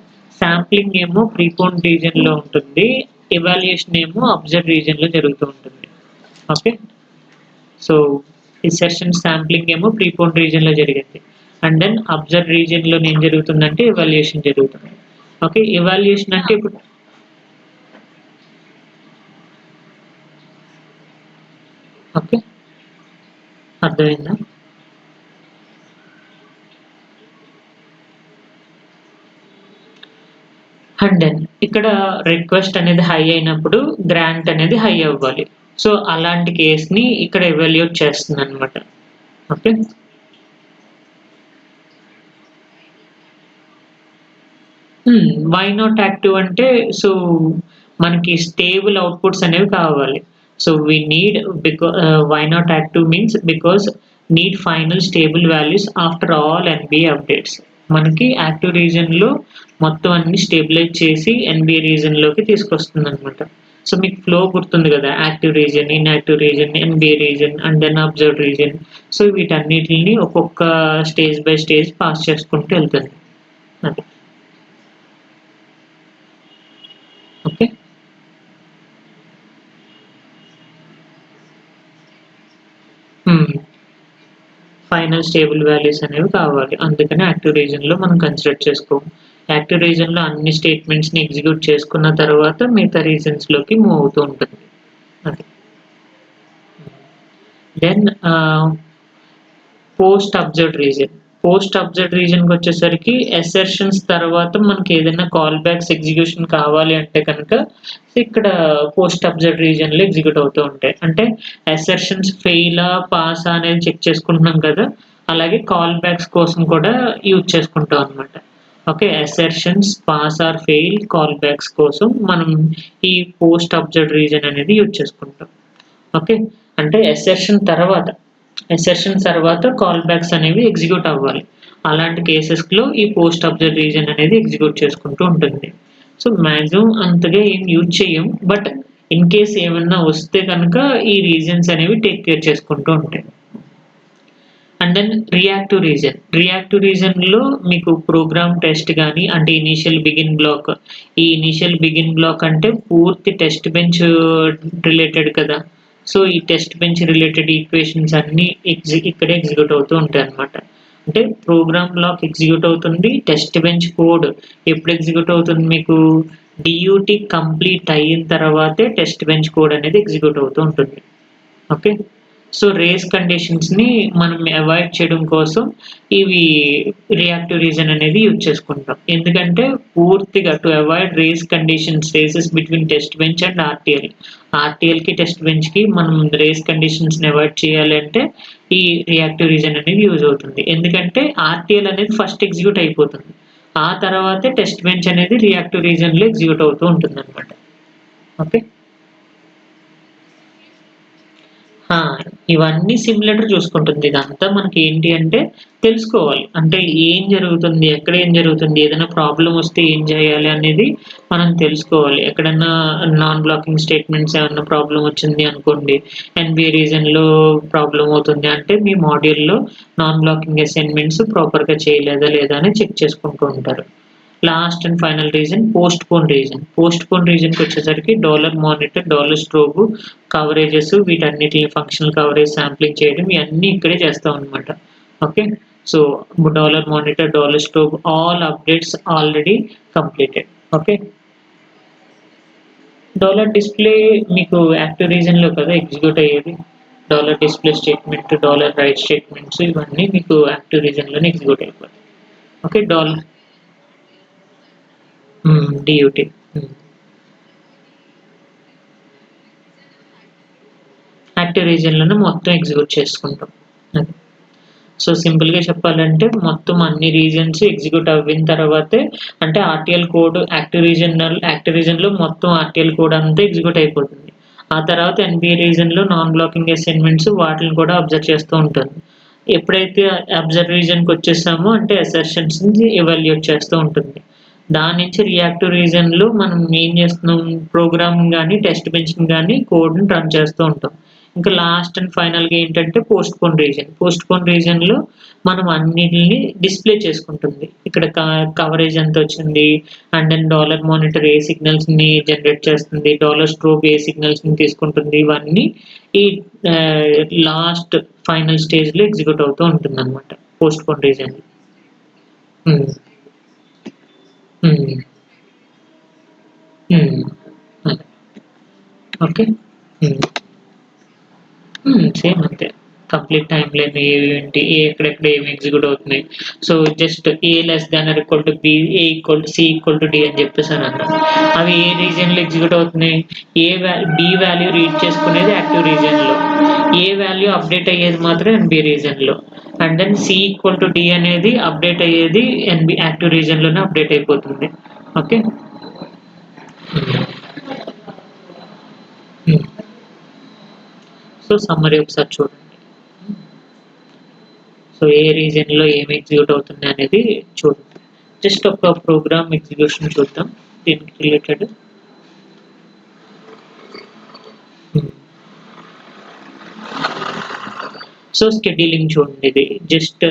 శాంప్లింగ్ ఏమో ప్రీపోన్ రీజన్లో ఉంటుంది, ఎవాల్యుయేషన్ ఏమో అబ్జర్వ్ రీజన్లో జరుగుతూ ఉంటుంది. ఓకే. సో ఈ సెషన్ శాంప్లింగ్ ఏమో ప్రీపోన్ రీజన్లో జరిగింది, అండ్ దెన్ అబ్జర్వ్ రీజన్లో ఏం జరుగుతుందంటే ఎవాల్యుయేషన్ జరుగుతుంది. ఓకే, ఎవాల్యుయేషన్ అంటే ఇప్పుడు ఓకే అర్థమైందా? అండ్ దెన్ ఇక్కడ రిక్వెస్ట్ అనేది హై అయినప్పుడు గ్రాంట్ అనేది హై అవ్వాలి. సో అలాంటి కేస్ని ఇక్కడ ఎవాల్యుయేట్ చేస్తుంది అనమాట. ఓకే. వై నాట్ యాక్టివ్ అంటే, సో మనకి స్టేబుల్ అవుట్పుట్స్ అనేవి కావాలి. So we need why not active means because need final stable values after all NBA updates. మనకి యాక్టివ్ రీజన్లో మొత్తం అన్ని స్టేబిలైజ్ చేసి ఎన్బిఏ రీజన్లోకి తీసుకొస్తుంది అనమాట. సో మీకు ఫ్లో గుర్తుంది కదా, active region, inactive region, NBA region, and then observe region. So వీటన్నిటిని ఒక్కొక్క స్టేజ్ బై స్టేజ్ పాస్ చేసుకుంటూ వెళ్తుంది. అది. ఓకే. ఫైనల్ స్టేబుల్ వాల్యూస్ అనేవి కావాలి. అందుకని యాక్టివ్ రీజియన్‌లో మనం కన్సిడర్ చేసుకోము. యాక్టివ్ రీజియన్‌లో అన్ని స్టేట్మెంట్స్‌ని ఎగ్జిక్యూట్ చేసుకున్న తర్వాత మిగతా రీజియన్స్‌లోకి మూవ్ అవుతూ ఉంటుంది. అది. Then post observed region. Post observed రీజియన్‌కి వచ్చేసరికి అసర్షన్స్ తర్వాత మనకి ఏదైనా కాల్ బ్యాక్స్ ఎగ్జిక్యూషన్ కావాలి అంటే కనుక ఇక్కడ పోస్ట్ అబ్జర్వ్డ్ రీజియన్‌లో ఎగ్జిక్యూట్ అవుతూ ఉంటాయి. అంటే అసర్షన్స్ ఫెయిలా, పాసా అనేది చెక్ చేసుకుంటున్నాం కదా! అలాగే కాల్ బ్యాక్స్ కోసం కూడా యూజ్ చేసుకుంటాం అన్నమాట. Okay. Assertions pass or fail call backs కోసం మనం ఈ పోస్ట్ అబ్జర్వ్డ్ రీజియన్ అనేది యూజ్ చేసుకుంటాం. ఓకే. అంటే అసర్షన్ తర్వాత కాల్ బ్యాక్స్ అనేవి ఎగ్జిక్యూట్ అవ్వాలి. అలాంటి కేసెస్‌లో ఈ పోస్ట్ అబ్జర్వ్డ్ రీజియన్ అనేది ఎగ్జిక్యూట్ చేసుకుంటూ ఉంటుంది. సో, మాక్సిమం అంతగా ఏం యూజ్ చెయ్యం. బట్ ఇన్ కేస్ ఏమన్నా వస్తే గనక ఈ రీజియన్స్ అనేవి టేక్ కేర్ చేసుకుంటూ ఉంటాయి. And then reactive region. Reactive రీజియన్‌లో మీకు ప్రోగ్రామ్ టెస్ట్ గాని అంటే ఇనీషియల్ బిగిన్ బ్లాక్. ఈ ఇనీషియల్ బిగిన్ బ్లాక్ అంటే పూర్తి టెస్ట్ బెంచ్ రిలేటెడ్ కదా! సో, ఈ టెస్ట్ బెంచ్ రిలేటెడ్ ఈక్వేషన్స్ అన్నీ ఇక్కడే ఎగ్జిక్యూట్ అవుతూ ఉంటాయన్నమాట. అంటే ప్రోగ్రామ్ బ్లాక్ ఎగ్జిక్యూట్ అవుతుంది. టెస్ట్ బెంచ్ కోడ్ ఎప్పుడు ఎగ్జిక్యూట్ అవుతుంది మీకు? డ్యూటీ కంప్లీట్ అయిన తర్వాతే టెస్ట్ బెంచ్ కోడ్ అనేది ఎగ్జిక్యూట్ అవుతూ ఉంటుంది. ఓకే. సో, రేస్ కండిషన్స్‌ని మనం అవాయిడ్ చేయడం కోసం ఇవి రియాక్టివ్ రీజియన్ అనేది యూజ్ చేసుకుంటాం. ఎందుకంటే పూర్తిగా to avoid races between test bench and RTL. ఆర్‌టిఎల్‌కి, టెస్ట్ బెంచ్‌కి మనం రేస్ కండిషన్స్‌ని అవాయిడ్ చేయాలి అంటే ఈ రియాక్టివ్ రీజియన్ అనేది యూజ్ అవుతుంది. ఎందుకంటే ఆర్‌టిఎల్ అనేది ఫస్ట్ ఎగ్జిక్యూట్ అయిపోతుంది. ఆ తర్వాతే టెస్ట్ బెంచ్ అనేది రియాక్టివ్ రీజియన్‌లో ఎగ్జిక్యూట్ అవుతూ ఉంటుందన్నమాట. ఓకే. ఆ! ఇవన్నీ సిమ్యులేటర్ చూసుకుంటుంది. ఇదంతా మనకి ఏంటి అంటే తెలుసుకోవాలి. అంటే ఏం జరుగుతుంది? ఎక్కడ ఏం జరుగుతుంది? ఏదైనా ప్రాబ్లమ్ వస్తే ఏం చేయాలి అనేది మనం తెలుసుకోవాలి. ఎక్కడన్నా నాన్ బ్లాకింగ్ స్టేట్మెంట్స్ ఏమన్నా ప్రాబ్లమ్ వచ్చింది అనుకోండి. ఎన్‌బిఏ రీజన్‌లో ప్రాబ్లమ్ అవుతుంది అంటే మీ మాడ్యూల్‌లో నాన్ బ్లాకింగ్ అసైన్‌మెంట్స్ ప్రాపర్‌గా చేయలేదా లేదా అని చెక్ చేసుకుంటూ ఉంటారు. Last and final region postpone region. Postpone రీజన్‌కొచ్చేసరికి dollar monitor, dollar strobe coverages వీటన్నిటిని ఫంక్షనల్ కవరేజ్ శాంప్లింగ్ చేయడం ఇయన్నీ ఇక్కడే చేస్తామనమాట. Okay. So, dollar monitor, dollar strobe all updates already completed. Okay. Dollar display మీకు యాక్టివ్ రీజన్‌లో కదా ఎగ్జిక్యూట్ అయ్యేది. Dollar display statement, dollar write statements ఇవన్నీ మీకు యాక్టివ్ రీజన్‌లోనే ఎగ్జిక్యూట్ అయిపోతాయి. ఓకే. డియూటీ. హ్మ్. యాక్టివ్ రీజియన్‌లోనే మొత్తం ఎగ్జిక్యూట్ చేసుకుంటాం. అది. సో, సింపుల్‌గా చెప్పాలంటే మొత్తం అన్ని రీజియన్స్ ఎగ్జిక్యూట్ అవ్విన తర్వాతే అంటే ఆర్‌టిఎల్ కోడ్ యాక్టివ్ రీజియన్‌లో మొత్తం ఆర్‌టిఎల్ కోడ్ అంతా ఎగ్జిక్యూట్ అయిపోతుంది. ఆ తర్వాత ఎన్‌బిఏ రీజియన్‌లో నాన్ బ్లాకింగ్ అసైన్‌మెంట్స్ వాటిని కూడా అబ్జర్వ్ చేస్తూ ఉంటాను. ఎప్పుడైతే అబ్జర్వ్ రీజియన్‌కొచ్చేసామో అంటే అసర్షన్స్‌ని ఎవాల్యుయేట్ చేస్తూ ఉంటుంది. దాని నుంచి రియాక్టివ్ రీజియన్‌లో మనం ఏం చేస్తున్నాం ప్రోగ్రామ్‌ని గాని, టెస్ట్ బెంచ్‌ని గాని కోడ్‌ని రన్ చేస్తూ ఉంటాం. ఇంకా లాస్ట్ అండ్ ఫైనల్‌గా ఏంటంటే పోస్ట్‌పోన్ రీజియన్. పోస్ట్‌పోన్ రీజియన్‌లో మనం అన్నిటిని డిస్‌ప్లే చేసుకుంటుంది. ఇక్కడ కవరేజ్ ఎంతొచ్చింది, అండ్ దెన్ డాలర్ మానిటర్ ఏ సిగ్నల్స్‌ని జనరేట్ చేస్తుంది, డాలర్ స్ట్రోబ్ ఏ సిగ్నల్స్‌ని తీసుకుంటుంది. ఇవన్నీ ఈ లాస్ట్ ఫైనల్ స్టేజ్‌లో ఎగ్జిక్యూట్ అవుతూ ఉంటుందన్నమాట. పోస్ట్‌పోన్ రీజియన్‌లో. హ్మ్. హ్మ్. హ్మ్. అదే. ఓకే. హ్మ్. సేమ్ అంతే. కంప్లీట్ టైమ్‌లైన్ ఏవేంటి, ఎక్కడెక్కడ ఏమి ఎగ్జిక్యూట్ అవుతున్నాయి. So, just a less than or equal to b, a equal to c equal to d అని చెప్పేసనన్నాం. అవి ఏ రీజియన్‌లో ఎగ్జిక్యూట్ అవుతున్నాయి? బి వాల్యూ రీడ్ చేసుకునేది యాక్టివ్ రీజియన్‌లో. ఏ వాల్యూ అప్డేట్ అయ్యేది మాత్రం ఎన్‌బి రీజియన్‌లో. And then c equal to d అనేది అప్డేట్ అయ్యేది యాక్టివ్ రీజియన్‌లోనే అప్డేట్ అయిపోతుంది. Okay. Hmm. Hmm. So, summary ఒకసారి చూడండి. సో, ఏ రీజియన్‌లో ఏమి ఎగ్జిక్యూట్ అవుతుంది అనేది చూడండి. జస్ట్ ఒక ప్రోగ్రామ్ ఎగ్జిక్యూషన్ చూద్దాం దీనికి రిలేటెడ్. హ్మ్. సో, షెడ్యూలింగ్ చూడండి ఇది. జస్ట్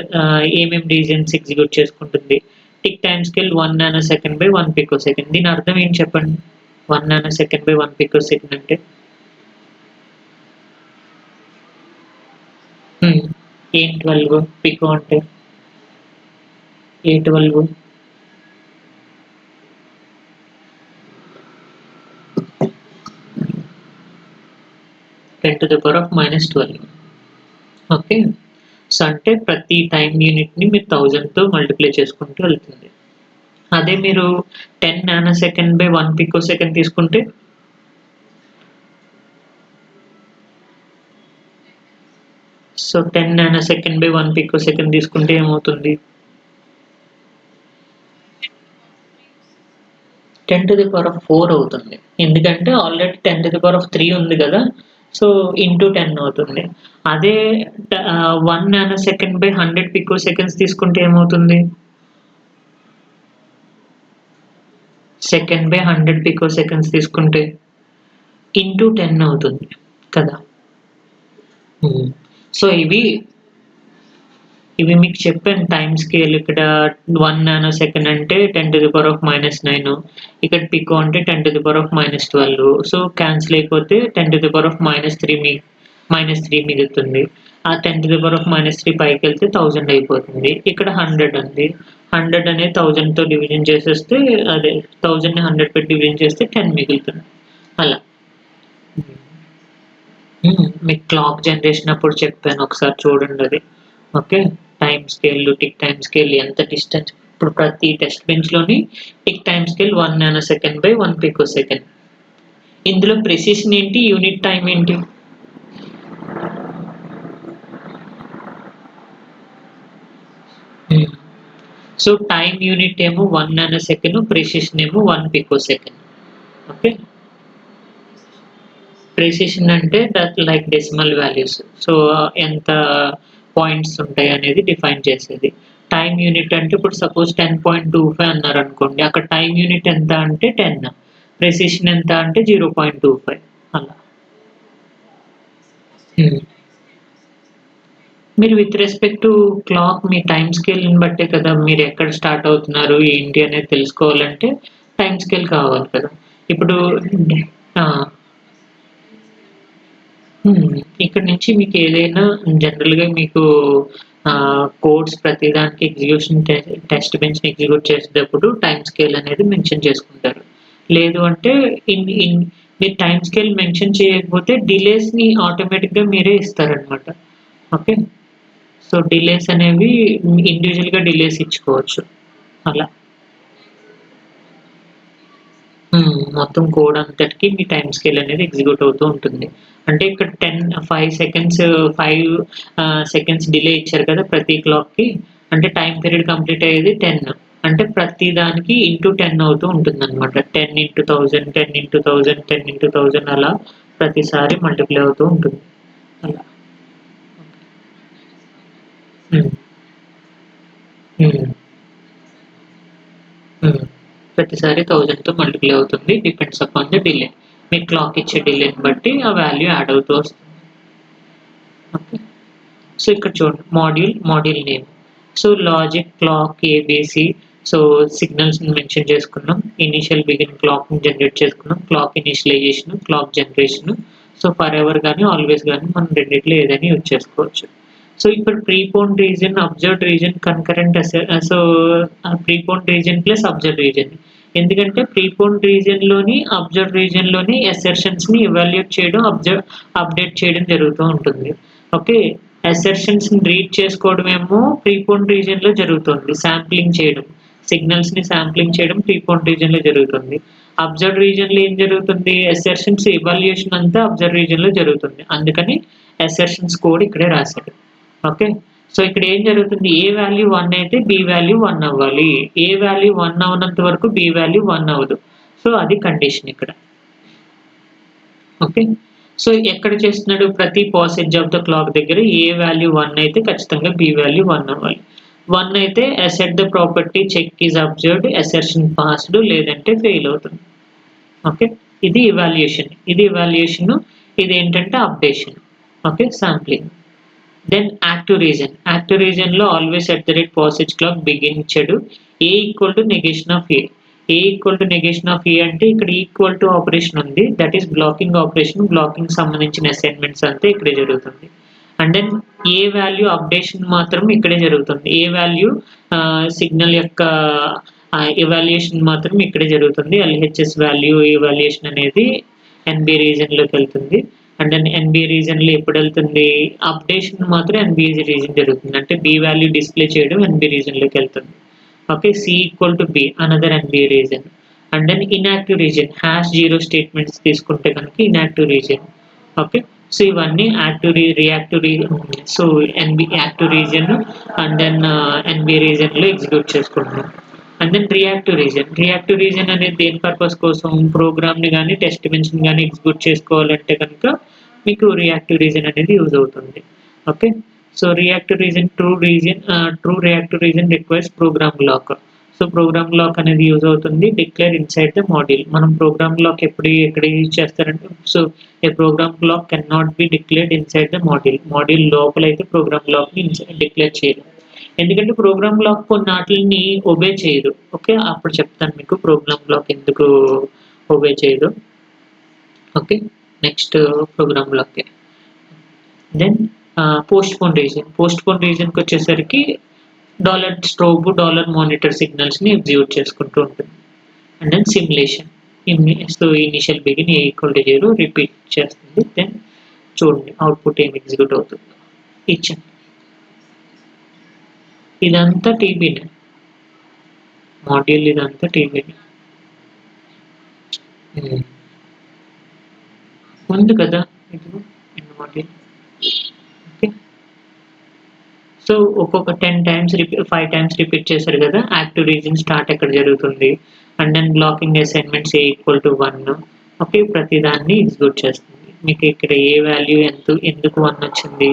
ఏమేం రీజియన్స్ ఎగ్జిక్యూట్ చేసుకుంటుంది. Tick time scale 1 nano second by 1 pico second. దీని అర్థం ఏంటి చెప్పండి? 1 nano second by 1 pico second అంటే? హ్మ్. ఏం 12 పికో అంటే ఏ 12 10⁻⁻12. ఓకే. సో అంటే ప్రతి టైమ్ యూనిట్ని మీరు 1000తో మల్టిప్లై చేసుకుంటూ వెళ్తుంది. అదే మీరు 10 nano second by 1 pico second తీసుకుంటే so 10 nano second by 1 pico second తీసుకుంటే ఏమవుతుంది? 10⁴ అవుతుంది. ఎందుకంటే ఆల్రెడీ 10⁻³ ఉంది కదా! సో ఇంటూ 10 అవుతుంది. అదే 1 nano second by 100 pico seconds తీసుకుంటే ఏమవుతుంది? సెకండ్ బై 100 పికో సెకండ్స్ తీసుకుంటే ఇంటూ 10 అవుతుంది కదా! సో ఇవి మీకు చెప్పాను టైమ్ స్కేల్. ఇక్కడ 1 నానో సెకండ్ అంటే 10⁻⁻9, ఇక్కడ పికో అంటే 10⁻⁻12. సో క్యాన్సిల్ అయిపోతే 10⁻⁻3 మిగులుతుంది. ఆ 10⁻⁻3 పైకి వెళ్తే 1000 అయిపోతుంది. ఇక్కడ 100 ఉంది. 100 అనేది 1000తో డివిజన్ చేసేస్తే అదే 1000ని 100 పెట్టి డివిజన్ చేస్తే 10 మిగులుతుంది. అలా మీకు క్లాక్ జనరేషన్ అప్పుడు చెప్పాను, ఒకసారి చూడండి అది. Okay. Time scale, tick time scale ఎంత డిస్టెన్స్. ఇప్పుడు ప్రతి టెస్ట్ బెంచ్‌లోని tick time scale 1 nano second by 1 pico second. ఇందులో ప్రెసిషన్ ఏంటి? యూనిట్ టైమ్ ఏంటి? సో టైమ్ యూనిట్ ఏమో 1 నానో సెకండ్, ప్రెసిషన్ ఏమో 1 పికో సెకండ్. ఓకే. ప్రెసిషన్ అంటే that like decimal values. So ఎంత పాయింట్స్ ఉంటాయి అనేది డిఫైన్ చేసేది. టైమ్ యూనిట్ అంటే ఇప్పుడు సపోజ్ 10.25 అన్నారనుకోండి, అక్కడ టైమ్ యూనిట్ ఎంత అంటే 10. ప్రెసిషన్ ఎంత అంటే 0.25 అలా. మీరు విత్ రెస్పెక్ట్ టు క్లాక్ మీ టైమ్ స్కేల్‌ని బట్టే కదా మీరు ఎక్కడ స్టార్ట్ అవుతున్నారు, ఏంటి అనేది తెలుసుకోవాలంటే టైమ్ స్కేల్ కావాలి కదా! ఇప్పుడు ఆ! ఇక్కడ నుంచి మీకు ఏదైనా జనరల్‌గా మీకు కోడ్స్ ప్రతిదానికి ఎగ్జిక్యూషన్ టెస్ట్ బెంచ్‌ని ఎగ్జిక్యూట్ చేసేటప్పుడు టైమ్ స్కేల్ అనేది మెన్షన్ చేసుకుంటారు. లేదు అంటే మీరు టైమ్ స్కేల్ మెన్షన్ చేయకపోతే డిలేస్‌ని ఆటోమేటిక్‌గా మీరే ఇస్తారనమాట. ఓకే. సో డిలేస్ అనేవి ఇండివిడ్యువల్‌గా డిలేస్ ఇచ్చుకోవచ్చు. అలా. మొత్తం కోడ్ అంతటికి మీ టైమ్ స్కేల్ అనేది ఎగ్జిక్యూట్ అవుతూ ఉంటుంది. అంటే ఇక్కడ 5 సెకండ్స్ 5 సెకండ్స్ డిలే ఇచ్చారు కదా ప్రతి క్లాక్‌కి. అంటే టైమ్ పీరియడ్ కంప్లీట్ అయ్యేది 10. అంటే ప్రతి దానికి ఇంటూ 10 అవుతూ ఉంటుందన్నమాట. 10 ఇంటూ 1000, 10 ఇంటూ 1000, 10 ఇంటూ 1000 అలా ప్రతిసారి మల్టిప్లై అవుతూ ఉంటుంది. అలా. హ్మ్. హ్మ్. హ్మ్. ప్రతిసారి 1000తో మల్టిప్లై అవుతుంది. Depends upon the delay. మీరు క్లాక్ ఇచ్చే డిలేని బట్టి ఆ వాల్యూ యాడ్ అవుతూ వస్తుంది. ఓకే. సో ఇక్కడ చూడండి module name. So logic, clock, a b c. So సిగ్నల్స్‌ని మెన్షన్ చేసుకున్నాం. ఇనీషియల్ బిగిన్ క్లాక్‌ని జనరేట్ చేసుకున్నాం. Clock initialization, clock generation. So forever గాని, ఆల్వేస్ గాని మనం రెండిట్లో ఏదైనా యూజ్ చేసుకోవచ్చు. సో ఇప్పుడు preponed region, observed region, concurrent so preponed region plus observed region. ఎందుకంటే ప్రీపోన్డ్ రీజియన్‌లోని, అబ్జర్వ్డ్ రీజియన్‌లోని అసర్షన్స్‌ని ఎవాల్యుయేట్ చేయడం, అప్డేట్ చేయడం జరుగుతూ ఉంటుంది. ఓకే. అసర్షన్స్‌ని రీడ్ చేసుకోవడమేమో ప్రీపోన్డ్ రీజియన్‌లో జరుగుతుంది. శాంప్లింగ్ చేయడం, సిగ్నల్స్‌ని శాంప్లింగ్ చేయడం ప్రీపోన్డ్ రీజియన్‌లో జరుగుతుంది. అబ్జర్వ్డ్ రీజియన్‌లో ఏం జరుగుతుంది? అసర్షన్స్ ఎవాల్యుయేషన్ అంతా అబ్జర్వ్డ్ రీజియన్‌లో జరుగుతుంది. అందుకని అసర్షన్స్ కోడ్ ఇక్కడే రాశాడు. ఓకే. సో ఇక్కడ ఏం జరుగుతుంది? ఏ వాల్యూ 1 అయితే బి వాల్యూ 1 అవ్వాలి. ఏ వాల్యూ 1 అవ్వనంత వరకు బి వాల్యూ 1 అవ్వదు. సో అది కండిషన్ ఇక్కడ. ఓకే. సో ఎక్కడ చేస్తున్నాడు? ప్రతి పాసేజ్ ఆఫ్ ద క్లాక్ దగ్గర ఏ వాల్యూ 1 అయితే ఖచ్చితంగా బి వాల్యూ 1 అవ్వాలి. 1 అయితే assert the property check is observed, assertion passed, లేదంటే ఫెయిల్ అవుతుంది. ఓకే. ఇది ఎవాల్యుయేషన్. ఇదేంటంటే updation. Okay. Sampling. Then active region. Active రీజన్‌లో always at the rate posedge clock begin ఇచ్చాడు. A equal to negation of a. A equal to negation of a అంటే ఇక్కడ ఈక్వల్ టు ఆపరేషన్ ఉంది. That is blocking operation. Blocking సంబంధించిన అసైన్‌మెంట్స్ అంతా ఇక్కడే జరుగుతుంది. And then a value updation మాత్రం ఇక్కడే జరుగుతుంది. ఏ వాల్యూ సిగ్నల్ యొక్క ఎవాల్యుయేషన్ మాత్రం ఇక్కడే జరుగుతుంది. ఎల్హెచ్ఎస్ వాల్యూ ఎవాల్యుయేషన్ అనేది ఎన్బి రీజన్లోకి వెళ్తుంది. అండ్ దెన్ ఎన్బి రీజన్లో ఎప్పుడు వెళ్తుంది, అప్డేషన్ మాత్రం ఎన్బి రీజన్ జరుగుతుంది. అంటే బి వాల్యూ డిస్ప్లే చేయడం ఎన్బి రీజన్లోకి వెళ్తుంది. Okay, C equal to B another NB region. And then inactive region hash 0 statements తీసుకుంటే కనుక ఇన్యాక్టివ్ రీజన్. ఓకే, సో ఇవన్నీ active reactive so NB active region and then NB రీజన్లో ఎగ్జిక్యూట్ చేసుకుంటున్నాం. అండ్ దెన్ రియాక్టివ్ రీజన్ అనేది దేని పర్పస్ కోసం, ప్రోగ్రామ్ని కానీ టెస్ట్ బెంచ్ని కానీ ఎగ్జిక్యూట్ చేసుకోవాలంటే కనుక మీకు రియాక్టివ్ రీజన్ అనేది యూజ్ అవుతుంది. Okay, so reactive region true reactive region requires program block. So program block అనేది యూజ్ అవుతుంది డిక్లేర్ ఇన్సైడ్ ద మాడ్యూల్. మనం ప్రోగ్రామ్ లాక్ ఎక్కడ యూజ్ చేస్తారంటే, so a program block can not be declared inside the module లోపల అయితే ప్రోగ్రామ్ లాక్ని డిక్లేర్ చేయరు. ఎందుకంటే ప్రోగ్రామ్ లాక్ కొన్నిటిని ఒబే చేయదు. ఓకే, అప్పుడు చెప్తాను మీకు ప్రోగ్రామ్ లాక్ ఎందుకు ఒబే చేయదు. Okay, next programme lock. Then postpone రీజన్కి వచ్చేసరికి $strobe $monitor సిగ్నల్స్ని ఎగ్జిక్యూట్ చేసుకుంటూ ఉంటుంది. And then simulation. So initial begin A equal to 0 repeat చేస్తుంది. దెన్ చూడండి అవుట్పుట్ ఏం ఎగ్జిక్యూట్ అవుతుంది ఇచ్చాను. ఇదంతా టీబీనే మాడ్యూల్, ఇదంతా టీబీనే ఉంది కదా ఇది మాడ్యూల్. ఓకే, సో ఒక్కొక్క 10 టైమ్స్ 5 టైమ్స్ రిపీట్ చేశారు కదా. యాక్టివ్ రీజన్ స్టార్ట్ ఎక్కడ జరుగుతుంది, and then blocking assignments A equal to 1. Okay, ప్రతిదాన్ని ఎగ్జిక్యూట్ చేస్తుంది. మీకు ఇక్కడ ఏ వాల్యూ ఎందుకు 1 వచ్చింది,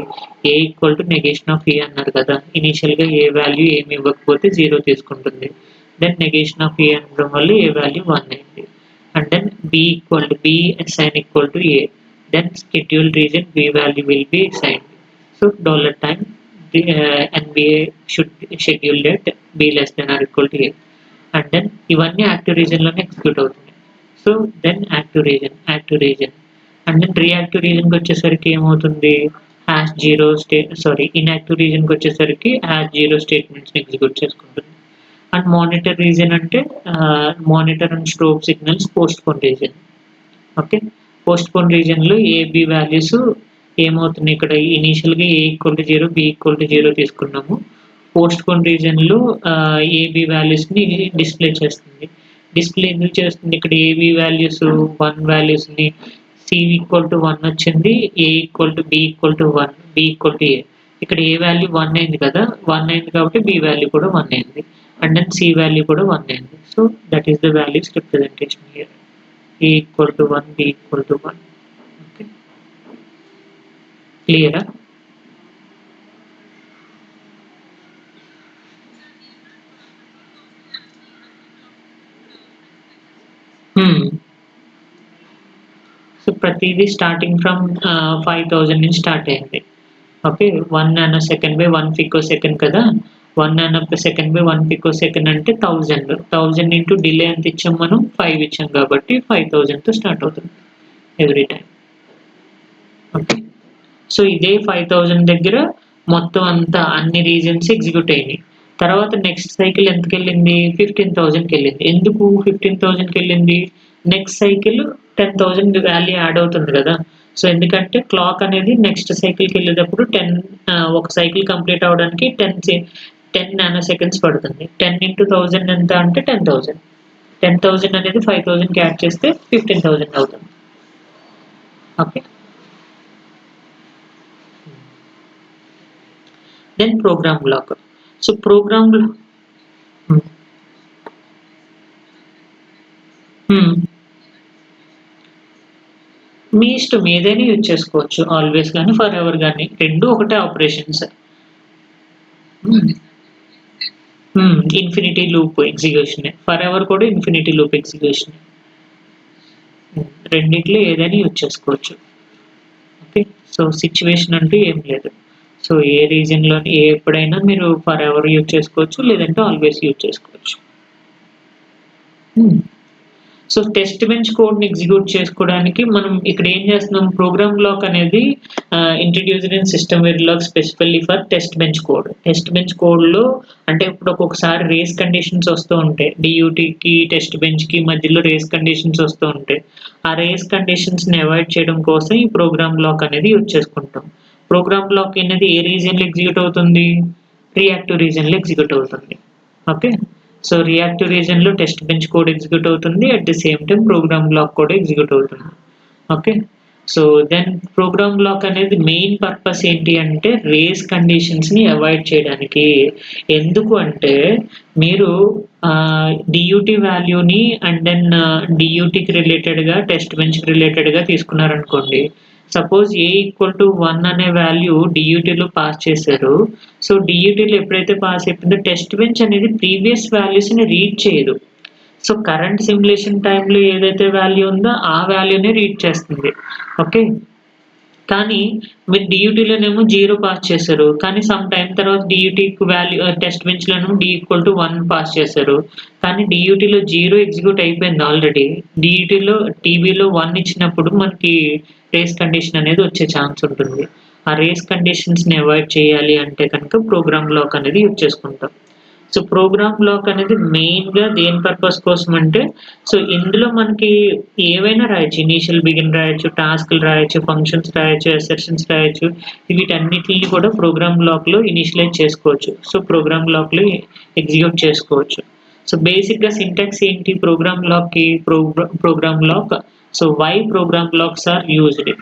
ఏ equal to negation of A అన్నారు కదా. ఇనీషియల్గా ఏ వాల్యూ ఏమి ఇవ్వకపోతే 0 తీసుకుంటుంది. దెన్ నెగేషన్ ఆఫ్ ఏ అనడం వల్ల ఏ వాల్యూ 1 అయింది. And then B assign equal to A. Then schedule region b value will be assigned. So $time NBA should schedule that b less than or equal to a. And then ఇవన్నీ యాక్టివ్ రీజన్లోనే ఎగ్జిక్యూట్ అవుతుంది. So then active region and then reactive రీజన్కి వచ్చేసరికి ఏమవుతుంది, ఇన్యాక్టివ్ రీజన్కి వచ్చేసరికి #0 స్టేట్మెంట్స్ని ఎగ్జిక్యూట్ చేసుకుంటుంది. అండ్ మానిటర్ రీజన్ అంటే monitor and strobe signals postpone region. Okay, postpone రీజన్లో ఏబి వాల్యూస్ ఏమవుతుంది, ఇక్కడ ఇనీషియల్గా a equal to 0 b equal to 0 తీసుకున్నాము. పోస్ట్ పోన్ రీజన్లో ఏబి వాల్యూస్ని డిస్ప్లే చేస్తుంది. డిస్ప్లే ఎందుకు చేస్తుంది, ఇక్కడ ఏబి వాల్యూస్ 1 వాల్యూస్ని సి ఈక్వల్ టు 1 వచ్చింది, ఏ equal to b equal to 1, b equal to a. ఇక్కడ ఏ వాల్యూ 1 అయింది కదా, 1 అయింది కాబట్టి బి వాల్యూ కూడా 1 అయింది. అండ్ దెన్ సి వాల్యూ కూడా 1 అయింది. So that is the values representation here. A equal to 1, B equal to 1. Okay, clear? So ప్రతిదీ స్టార్టింగ్ ఫ్రమ్ 5000 నుంచి స్టార్ట్ అయింది. ఓకే, 1 nanosecond by 1 picosecond కదా. 1 nanosecond by 1 picosecond అంటే 1000 ఇంటూ డిలే ఎంత ఇచ్చాం మనం, 5 ఇచ్చాం కాబట్టి 5000తో స్టార్ట్ అవుతుంది ఎవ్రీ టైం. ఓకే, సో ఇదే 5000 దగ్గర మొత్తం అంతా అన్ని రీజన్స్ ఎగ్జిక్యూట్ అయినాయి. తర్వాత నెక్స్ట్ సైకిల్ ఎంతకి వెళ్ళింది, 15,000కి వెళ్ళింది. ఎందుకు 15,000కి వెళ్ళింది, నెక్స్ట్ సైకిల్ 10,000 వాల్యూ యాడ్ అవుతుంది కదా. సో ఎందుకంటే క్లాక్ అనేది నెక్స్ట్ సైకిల్కి వెళ్ళేటప్పుడు ఒక సైకిల్ కంప్లీట్ అవ్వడానికి 10 నానోసెకండ్స్ పడుతుంది. 10 into 1000 ఎంత అంటే 10,000. 10,000 అనేది 5,000కి యాడ్ చేస్తే 15,000 అవుతుంది. Okay, then program block. So program మీ ఇష్టం ఏదైనా యూజ్ చేసుకోవచ్చు, ఆల్వేస్ కానీ ఫర్ ఎవర్ కానీ, రెండు ఒకటే operations. Infinity loop execution, for ever కూడా ఇన్ఫినిటీ లూప్ ఎగ్జిక్యూషన్, రెండిట్లో ఏదైనా యూజ్ చేసుకోవచ్చు. ఓకే, సో సిచ్యువేషన్ అంటూ ఏం లేదు. సో ఏ రీజన్లో ఎప్పుడైనా మీరు ఫర్ ఎవర్ యూజ్ చేసుకోవచ్చు, లేదంటే ఆల్వేస్ యూజ్ చేసుకోవచ్చు. సో టెస్ట్ బెంచ్ కోడ్ని ఎగ్జిక్యూట్ చేసుకోవడానికి మనం ఇక్కడ ఏం చేస్తున్నాం, ప్రోగ్రామ్ బ్లాక్ అనేది introduced in System Verilog specifically for test bench code. Test bench కోడ్లో అంటే ఇప్పుడు ఒక్కొక్కసారి రేస్ కండిషన్స్ వస్తూ ఉంటాయి, డియూటీకి టెస్ట్ బెంచ్కి మధ్యలో రేస్ కండిషన్స్ వస్తూ ఉంటాయి. ఆ రేస్ కండిషన్స్ని అవాయిడ్ చేయడం కోసం ఈ ప్రోగ్రామ్ బ్లాక్ అనేది యూజ్ చేసుకుంటాం. ప్రోగ్రామ్ బ్లాక్ అనేది ఏ రీజియన్లో ఎగ్జిక్యూట్ అవుతుంది, రియాక్టివ్ రీజియన్లో ఎగ్జిక్యూట్ అవుతుంది. ఓకే, సో రియాక్టివ్ రీజియన్లో టెస్ట్ బెంచ్ కోడ్ ఎగ్జిక్యూట్ అవుతుంది, at the same time program block కూడా ఎగ్జిక్యూట్ అవుతుంది. Okay, so then program block అనేది మెయిన్ పర్పస్ ఏంటి అంటే రేస్ కండిషన్స్ని అవాయిడ్ చేయడానికి. ఎందుకు అంటే మీరు డియూటీ వాల్యూని అండ్ దెన్ డియూటీకి రిలేటెడ్గా టెస్ట్ బెంచ్కి రిలేటెడ్గా తీసుకున్నారనుకోండి, సపోజ్ ఏ ఈక్వల్ టు 1 అనే వాల్యూ డియూటీలో పాస్ చేశారు. సో డియూటీలో ఎప్పుడైతే పాస్ అయిపోయిందో టెస్ట్ బెంచ్ అనేది ప్రీవియస్ వాల్యూస్ని రీడ్ చేయదు. సో కరెంట్ సిమ్యులేషన్ టైంలో ఏదైతే వాల్యూ ఉందో ఆ వాల్యూనే రీడ్ చేస్తుంది. ఓకే, కానీ మీరు డియూటీలోనేమో 0 పాస్ చేశారు, కానీ సమ్ టైం తర్వాత డియూటీకి వాల్యూ టెస్ట్ బెంచ్లోనేమో డి ఈక్వల్ టు 1 పాస్ చేశారు, కానీ డియూటీలో 0 ఎగ్జిక్యూట్ అయిపోయింది ఆల్రెడీ. డియూటీలో టీబీలో 1 ఇచ్చినప్పుడు మనకి రేస్ కండిషన్ అనేది వచ్చే ఛాన్స్ ఉంటుంది. ఆ రేస్ కండిషన్స్ని అవాయిడ్ చేయాలి అంటే కనుక ప్రోగ్రామ్ బ్లాక్ అనేది యూజ్ చేసుకుంటాం. సో ప్రోగ్రామ్ బ్లాక్ అనేది మెయిన్గా దేని పర్పస్ కోసం అంటే, సో ఇందులో మనకి ఏవైనా రాయొచ్చు, ఇనీషియల్ బిగిన్ రాయొచ్చు, టాస్క్లు రాయొచ్చు, ఫంక్షన్స్ రాయొచ్చు, అసెర్షన్స్ రాయొచ్చు. వీటన్నిటిని కూడా ప్రోగ్రామ్ బ్లాక్లో ఇనిషియలైజ్ చేసుకోవచ్చు. సో ప్రోగ్రామ్ బ్లాక్లో ఎగ్జిక్యూట్ చేసుకోవచ్చు. సో బేసిక్గా సింటాక్స్ ఏంటి ప్రోగ్రామ్ బ్లాక్కి, program block. So why program blocks are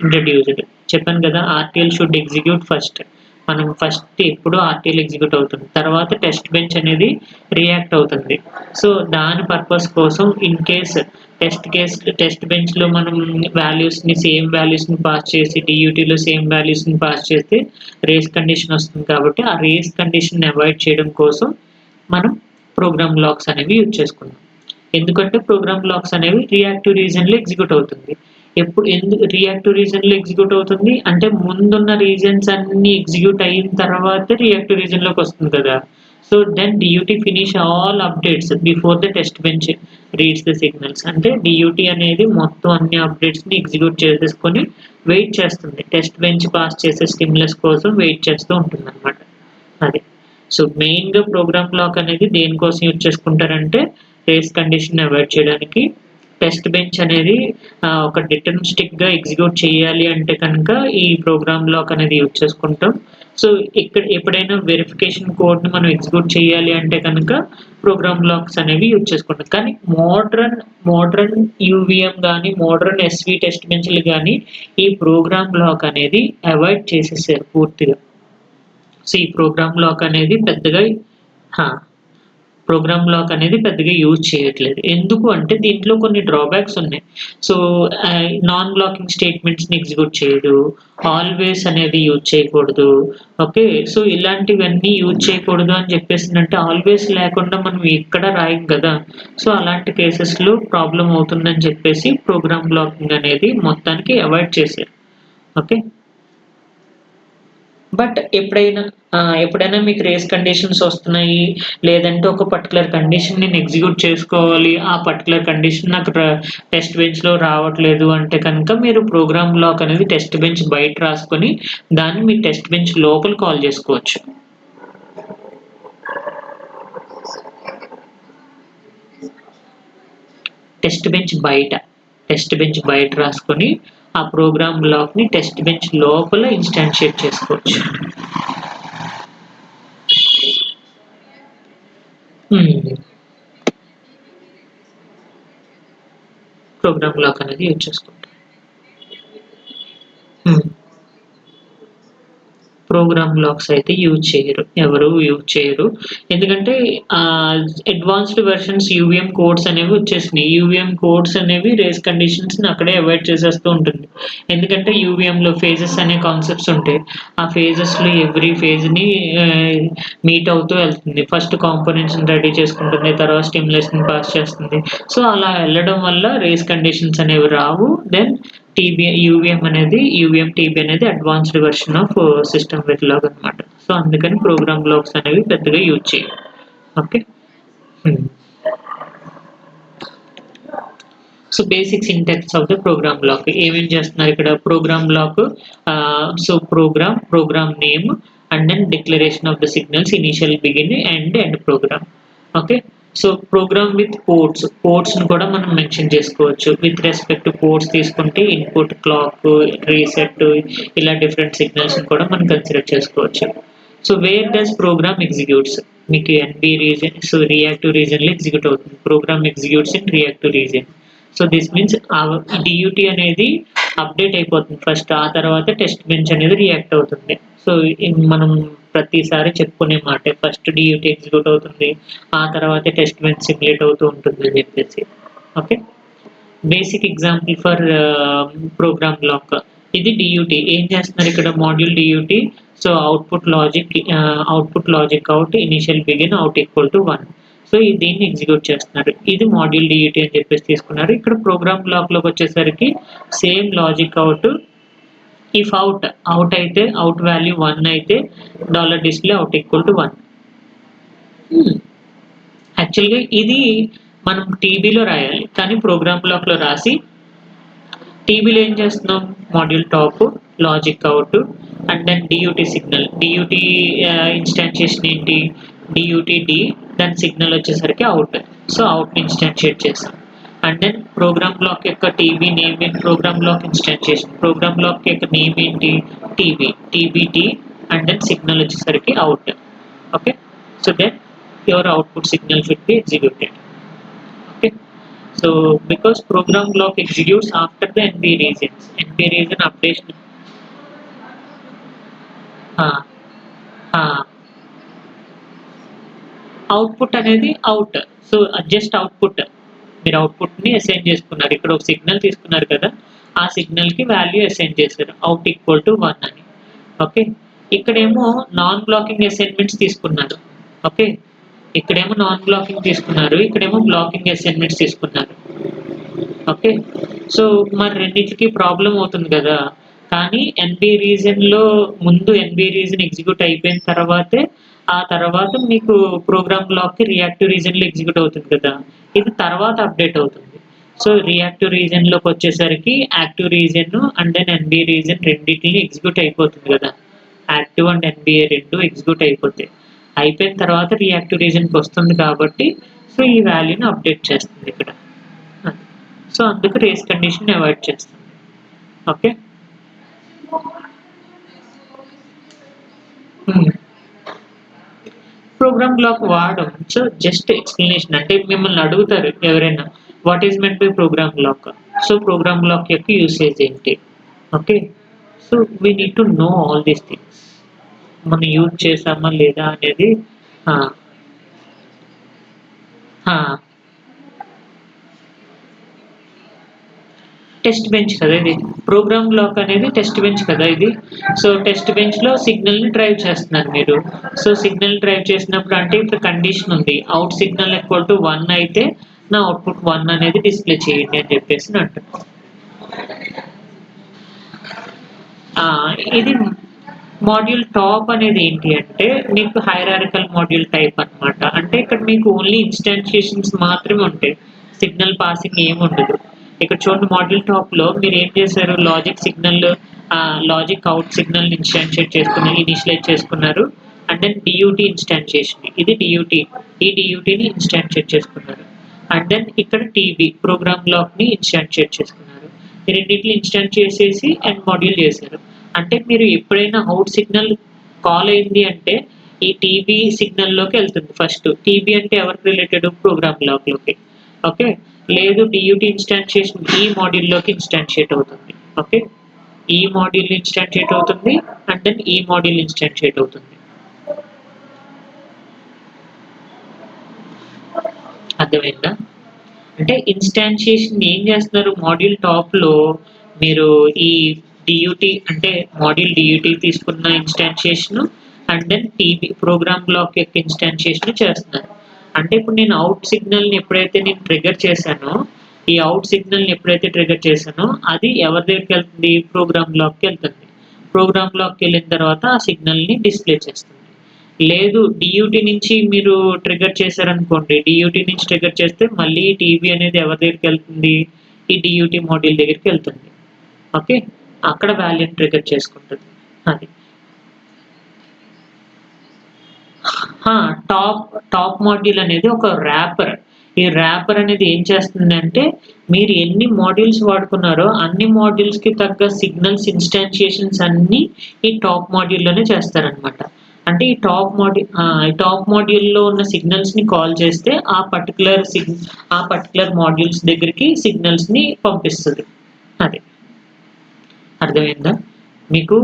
introduced చెప్పాను కదా, ఆర్టీఎల్ షుడ్ ఎగ్జిక్యూట్ ఫస్ట్. మనం ఫస్ట్ ఎప్పుడు ఆర్టీఎల్ ఎగ్జిక్యూట్ అవుతుంది, తర్వాత టెస్ట్ బెంచ్ అనేది రియాక్ట్ అవుతుంది. సో దాని పర్పస్ కోసం ఇన్ కేస్ టెస్ట్ బెంచ్లో మనం వాల్యూస్ని సేమ్ వాల్యూస్ని పాస్ చేసి డియూటీలో సేమ్ వాల్యూస్ని పాస్ చేస్తే రేస్ కండిషన్ వస్తుంది. కాబట్టి ఆ రేస్ కండిషన్ అవాయిడ్ చేయడం కోసం మనం ప్రోగ్రామ్ బ్లాక్స్ అనేవి యూజ్ చేసుకున్నాం. ఎందుకంటే ప్రోగ్రామ్ బ్లాక్స్ అనేవి రియాక్టివ్ రీజన్లో ఎగ్జిక్యూట్ అవుతుంది. ఎందుకు రియాక్టివ్ రీజన్లో ఎగ్జిక్యూట్ అవుతుంది అంటే ముందున్న రీజన్స్ అన్ని ఎగ్జిక్యూట్ అయిన తర్వాత రియాక్టివ్ రీజన్లోకి వస్తుంది కదా. So then DUT finish all updates before the test bench reads the signals. అంటే డియూటీ అనేది మొత్తం అన్ని అప్డేట్స్ని ఎగ్జిక్యూట్ చేసేసుకొని వెయిట్ చేస్తుంది, టెస్ట్ బెంచ్ పాస్ చేసే స్టిమ్యులస్ కోసం వెయిట్ చేస్తూ ఉంటుంది అనమాట. అది సో మెయిన్గా ప్రోగ్రామ్ బ్లాక్ అనేది దేనికోసం యూజ్ చేసుకుంటారంటే రేస్ కండిషన్ అవాయిడ్ చేయడానికి. టెస్ట్ బెంచ్ అనేది ఒక డిటర్మినిస్టిక్గా ఎగ్జిక్యూట్ చేయాలి అంటే కనుక ఈ ప్రోగ్రామ్ బ్లాక్ అనేది యూజ్ చేసుకుంటాం. సో ఇక్కడ ఎప్పుడైనా వెరిఫికేషన్ కోడ్ని మనం ఎగ్జిక్యూట్ చేయాలి అంటే కనుక ప్రోగ్రామ్ బ్లాక్స్ అనేవి యూజ్ చేసుకుంటాం. కానీ మోడ్రన్ యూవిఎం కానీ మోడ్రన్ ఎస్వి టెస్ట్ బెంచ్లు కానీ ఈ ప్రోగ్రామ్ బ్లాక్ అనేది అవాయిడ్ చేసేసారు పూర్తిగా. సో ఈ ప్రోగ్రామ్ బ్లాక్ అనేది పెద్దగా యూజ్ చేయట్లేదు. ఎందుకు అంటే దీంట్లో కొన్ని డ్రాబ్యాక్స్ ఉన్నాయి. సో నాన్ బ్లాకింగ్ స్టేట్మెంట్స్ని ఎగ్జిక్యూట్ చేయదు, ఆల్వేస్ అనేది యూజ్ చేయకూడదు. ఓకే, సో ఇలాంటివన్నీ యూజ్ చేయకూడదు అని చెప్పేసిందంటే ఆల్వేస్ లేకుండా మనం ఎక్కడ రాయం కదా. సో అలాంటి కేసెస్లో ప్రాబ్లం అవుతుందని చెప్పేసి ప్రోగ్రామ్ బ్లాకింగ్ అనేది మొత్తానికి అవాయిడ్ చేశారు. ఓకే, బట్ ఎప్పుడైనా మీకు రేస్ కండిషన్స్ వస్తున్నాయి, లేదంటే ఒక పర్టికులర్ కండిషన్ నేను ఎగ్జిక్యూట్ చేసుకోవాలి, ఆ పర్టికులర్ కండిషన్ నాకు టెస్ట్ బెంచ్లో రావట్లేదు అంటే కనుక మీరు ప్రోగ్రామ్ బ్లాక్ అనేది టెస్ట్ బెంచ్ బయట రాసుకొని దాన్ని మీ టెస్ట్ బెంచ్ లోపల కాల్ చేసుకోవచ్చు. టెస్ట్ బెంచ్ బయట రాసుకొని ఆ ప్రోగ్రామ్ బ్లాక్ని టెస్ట్ బెంచ్ లోపల ఇన్స్టాన్షియేట్ చేసుకోవచ్చు. ప్రోగ్రామ్ బ్లాక్ అనేది యూజ్ చేసుకుంటాం. ప్రోగ్రామ్ బ్లాక్స్ అయితే ఎవరు యూజ్ చేయరు. ఎందుకంటే అడ్వాన్స్డ్ వెర్షన్స్ యూవిఎం కోడ్స్ అనేవి వచ్చేసినాయి. యూవిఎం కోడ్స్ అనేవి రేస్ కండిషన్స్ని అక్కడే అవాయిడ్ చేసేస్తూ ఉంటుంది. ఎందుకంటే యూవిఎంలో ఫేజెస్ అనే కాన్సెప్ట్స్ ఉంటాయి. ఆ ఫేజెస్లో ఎవ్రీ ఫేజ్ని మీట్ అవుతూ వెళ్తుంది. ఫస్ట్ కాంపోనెంట్స్ని రెడీ చేసుకుంటుంది, తర్వాత స్టిమ్యులస్ని పాస్ చేస్తుంది. సో అలా వెళ్ళడం వల్ల రేస్ కండిషన్స్ అనేవి రావు. దెన్ యూవిఎం టీబీ అనేది advanced version of system Verilog అనమాట. సో అందుకని ప్రోగ్రామ్ బ్లాక్స్ అనేవి పెద్దగా యూజ్ చేయాలి. Okay, so basic syntax of the program block ఏమేం చేస్తున్నారు ఇక్కడ program block so program name and then declaration of the signals initial begin and end program. Okay, so program with ports ను కూడా మనం మెన్షన్ చేసుకోవచ్చు. విత్ రెస్పెక్ట్ టు పోర్ట్స్ తీసుకుంటే ఇన్పుట్, క్లాక్, రీసెట్ ఇలా డిఫరెంట్ సిగ్నల్స్ కూడా మనం కన్సిడర్ చేసుకోవచ్చు. So where does program executes మీకు NB region, so reactive region లో ఎగ్జిక్యూట్ అవుతుంది. Program executes in reactive region. So this means DUT అనేది అప్డేట్ అయిపోతుంది ఫస్ట్, ఆ తర్వాత టెస్ట్ బెంచ్ అనేది రియాక్ట్ అవుతుంది. సో మనం ప్రతిసారి చెప్పుకునే మాట, ఫస్ట్ డియూటీ ఎగ్జిక్యూట్ అవుతుంది, ఆ తర్వాత టెస్ట్ బెంచ్ సిమ్యులేట్ అవుతూ ఉంటుంది అని చెప్పేసి. Okay, basic example for program block ఇది డియూటీ. ఏం చేస్తున్నారు ఇక్కడ module DUT, so output logic out initial begin out equal to 1. So దీన్ని ఎగ్జిక్యూట్ చేస్తున్నారు. ఇది మాడ్యూల్ డియూటీ అని చెప్పేసి తీసుకున్నారు. ఇక్కడ ప్రోగ్రామ్ బ్లాక్ లోకి వచ్చేసరికి same logic out, if out అయితే అవుట్ వాల్యూ 1 అయితే $display అవుట్ ఈక్వల్ టు 1. యాక్చువల్గా ఇది మనం టీబీలో రాయాలి, కానీ ప్రోగ్రామ్ బ్లాక్ లో రాసి టీబీలో ఏం చేస్తున్నాం, module top logic out and then DUT signal, DUT instantiation ఏంటి డియూటీ డి, దాని సిగ్నల్ వచ్చేసరికి అవుట్. సో అవుట్ ఇన్స్టాన్షియేట్ చేస్తాం. అండ్ దెన్ ప్రోగ్రామ్ బ్లాక్ యొక్క టీబీ నేమ్ ఏంటి, program block instantiation, program block యొక్క నేమ్ ఏంటి టీబీటీ అండ్ దెన్ సిగ్నల్ వచ్చేసరికి out. Okay, so then your output signal should be executed. Okay, so because program block executes after the NB region updation. Output అనేది అవుట్. సో జస్ట్ అవుట్పుట్, మీరు అవుట్పుట్ ని అసైన్ చేసుకున్నారు. ఇక్కడ ఒక సిగ్నల్ తీసుకున్నారు కదా, ఆ సిగ్నల్ కి వాల్యూ అసైన్ చేశారు అవుట్ ఈక్వల్ టు 1 అని. ఓకే, ఇక్కడేమో నాన్ బ్లాకింగ్ అసైన్మెంట్స్ తీసుకున్నారు. ఓకే, ఇక్కడేమో నాన్ బ్లాకింగ్ తీసుకున్నారు, ఇక్కడేమో బ్లాకింగ్ అసైన్మెంట్స్ తీసుకున్నారు. ఓకే, సో మరి రెండింటికి ప్రాబ్లం అవుతుంది కదా. కానీ ఎన్బి రీజన్ లో ముందు ఎన్బి రీజన్ ఎగ్జిక్యూట్ అయిపోయిన తర్వాతే ఆ తర్వాత మీకు ప్రోగ్రామ్ బ్లాక్ కి రియాక్టివ్ రీజన్ లో ఎగ్జిక్యూట్ అవుతుంది కదా, ఇది తర్వాత అప్డేట్ అవుతుంది. సో రియాక్టివ్ రీజన్ లోకి వచ్చేసరికి active region and then NB region రెండింటిని ఎగ్జిక్యూట్ అయిపోతుంది కదా. యాక్టివ్ అండ్ ఎన్బిఏ రెండు ఎగ్జిక్యూట్ అయిపోయిన తర్వాత రియాక్టివ్ రీజన్కి వస్తుంది కాబట్టి సో ఈ వాల్యూని అప్డేట్ చేస్తుంది ఇక్కడ. సో అందుకు రేస్ కండిషన్ అవాయిడ్ చేస్తుంది. ఓకే, ప్రోగ్రామ్ బ్లాక్ వాడడం, సో జస్ట్ ఎక్స్ప్లెనేషన్, అంటే మిమ్మల్ని అడుగుతారు ఎవరైనా what is meant by program block, so program block యొక్క యూసేజ్ ఏంటి. Okay, so we need to know all these things, మనం యూజ్ చేసామా లేదా అనేది. టెస్ట్ బెంచ్ కదా ఇది, ప్రోగ్రామ్ బ్లాక్ అనేది టెస్ట్ బెంచ్ కదా ఇది. సో టెస్ట్ బెంచ్ లో సిగ్నల్ ని డ్రైవ్ చేస్తున్నారు మీరు. సో సిగ్నల్ డ్రైవ్ చేసినప్పుడు అంటే ఇప్పుడు కండిషన్ ఉంది, అవుట్ సిగ్నల్ ఈక్వల్ టు 1 అయితే నా అవుట్పుట్ 1 అనేది డిస్ప్లే చేయండి అని చెప్పేసి అంటారు. ఇది మాడ్యూల్ టాప్ అనేది ఏంటి అంటే మీకు హైరార్కికల్ మాడ్యూల్ టైప్ అన్నమాట. అంటే ఇక్కడ మీకు ఓన్లీ ఇన్స్టాన్షియేషన్స్ మాత్రమే ఉంటాయి, సిగ్నల్ పాసింగ్ ఏమి ఉండదు. ఇక్కడ చూడండి మాడ్యూల్ టాప్ లో మీరు ఏం చేశారు, logic signal logic out signal instantiate చేసుకున్నారు, ఇనిషియలైజ్ చేసుకున్నారు. అండ్ దెన్ డియూటీ ఇన్స్టాన్షియేషన్, ఇది డియూటీ, ఈ డియూటీని ఇన్స్టాన్షియేట్ చేసుకున్నారు. అండ్ దెన్ ఇక్కడ టీబీ ప్రోగ్రామ్ బ్లాక్ ని ఇన్స్టాన్షియేట్ చేసుకున్నారు. ఈ రెండింటిని ఇన్స్టాన్షియేట్ చేసేసి అండ్ మాడ్యూల్ చేశారు. అంటే మీరు ఎప్పుడైనా అవుట్ సిగ్నల్ కాల్ అయింది అంటే ఈ టీబీ సిగ్నల్ లోకి వెళ్తుంది ఫస్ట్. టీబీ అంటే ఎవరికి రిలేటెడ్, ప్రోగ్రామ్ బ్లాక్ లోకి. ఓకే, లేదు డియూటీ ఇన్స్టాన్షియేషన్ ఈ మాడ్యూల్ లోకి ఇన్స్టాన్షియేట్ అవుతుంది. ఓకే, ఈ మాడ్యూల్ ఇన్స్టాన్షియేట్ అవుతుంది అండ్ దెన్ ఈ మాడ్యూల్ ఇన్స్టాన్షియేట్ అవుతుంది. అర్థమైందా? అంటే ఇన్స్టాన్షియేషన్ ఏం చేస్తున్నారు మాడ్యూల్ టాప్ లో, మీరు ఈ డియూటీ అంటే మాడ్యూల్ డియూటీ తీసుకున్న instantiation and then TB program block యొక్క ఇన్స్టాన్షియేషన్ చేస్తున్నారు. అంటే ఇప్పుడు నేను అవుట్ సిగ్నల్ ని ఎప్పుడైతే నేను ట్రిగర్ చేశానో, ఈ అవుట్ సిగ్నల్ ని ఎప్పుడైతే ట్రిగర్ చేశానో అది ఎవరి దగ్గరికి వెళ్తుంది, ప్రోగ్రామ్ బ్లాక్ కి వెళ్తుంది. ప్రోగ్రామ్ బ్లాక్ కి వెళ్ళిన తర్వాత ఆ సిగ్నల్ ని డిస్ప్లే చేస్తుంది. లేదు డియూటీ నుంచి మీరు ట్రిగర్ చేశారనుకోండి, డియూటీ నుంచి ట్రిగర్ చేస్తే మళ్ళీ టీబీ అనేది ఎవరి దగ్గరికి వెళ్తుంది, ఈ డియూటీ మాడ్యూల్ దగ్గరికి వెళ్తుంది. ఓకే, అక్కడ వాల్యూని ట్రిగర్ చేసుకుంటుంది. అది టాప్ టాప్ మాడ్యూల్ అనేది ఒక ర్యాపర్. ఈ ర్యాపర్ అనేది ఏం చేస్తుందంటే మీరు ఎన్ని మాడ్యూల్స్ వాడుకున్నారో అన్ని మాడ్యూల్స్ కి తగ్గ సిగ్నల్స్ ఇన్స్టాన్షియేషన్స్ అన్ని ఈ టాప్ మాడ్యూల్లోనే చేస్తారనమాట. అంటే ఈ టాప్ మాడ్యూల్లో ఉన్న సిగ్నల్స్ ని కాల్ చేస్తే ఆ పర్టికులర్ మాడ్యూల్స్ దగ్గరికి సిగ్నల్స్ ని పంపిస్తుంది. అది అర్థమైందా మీకు?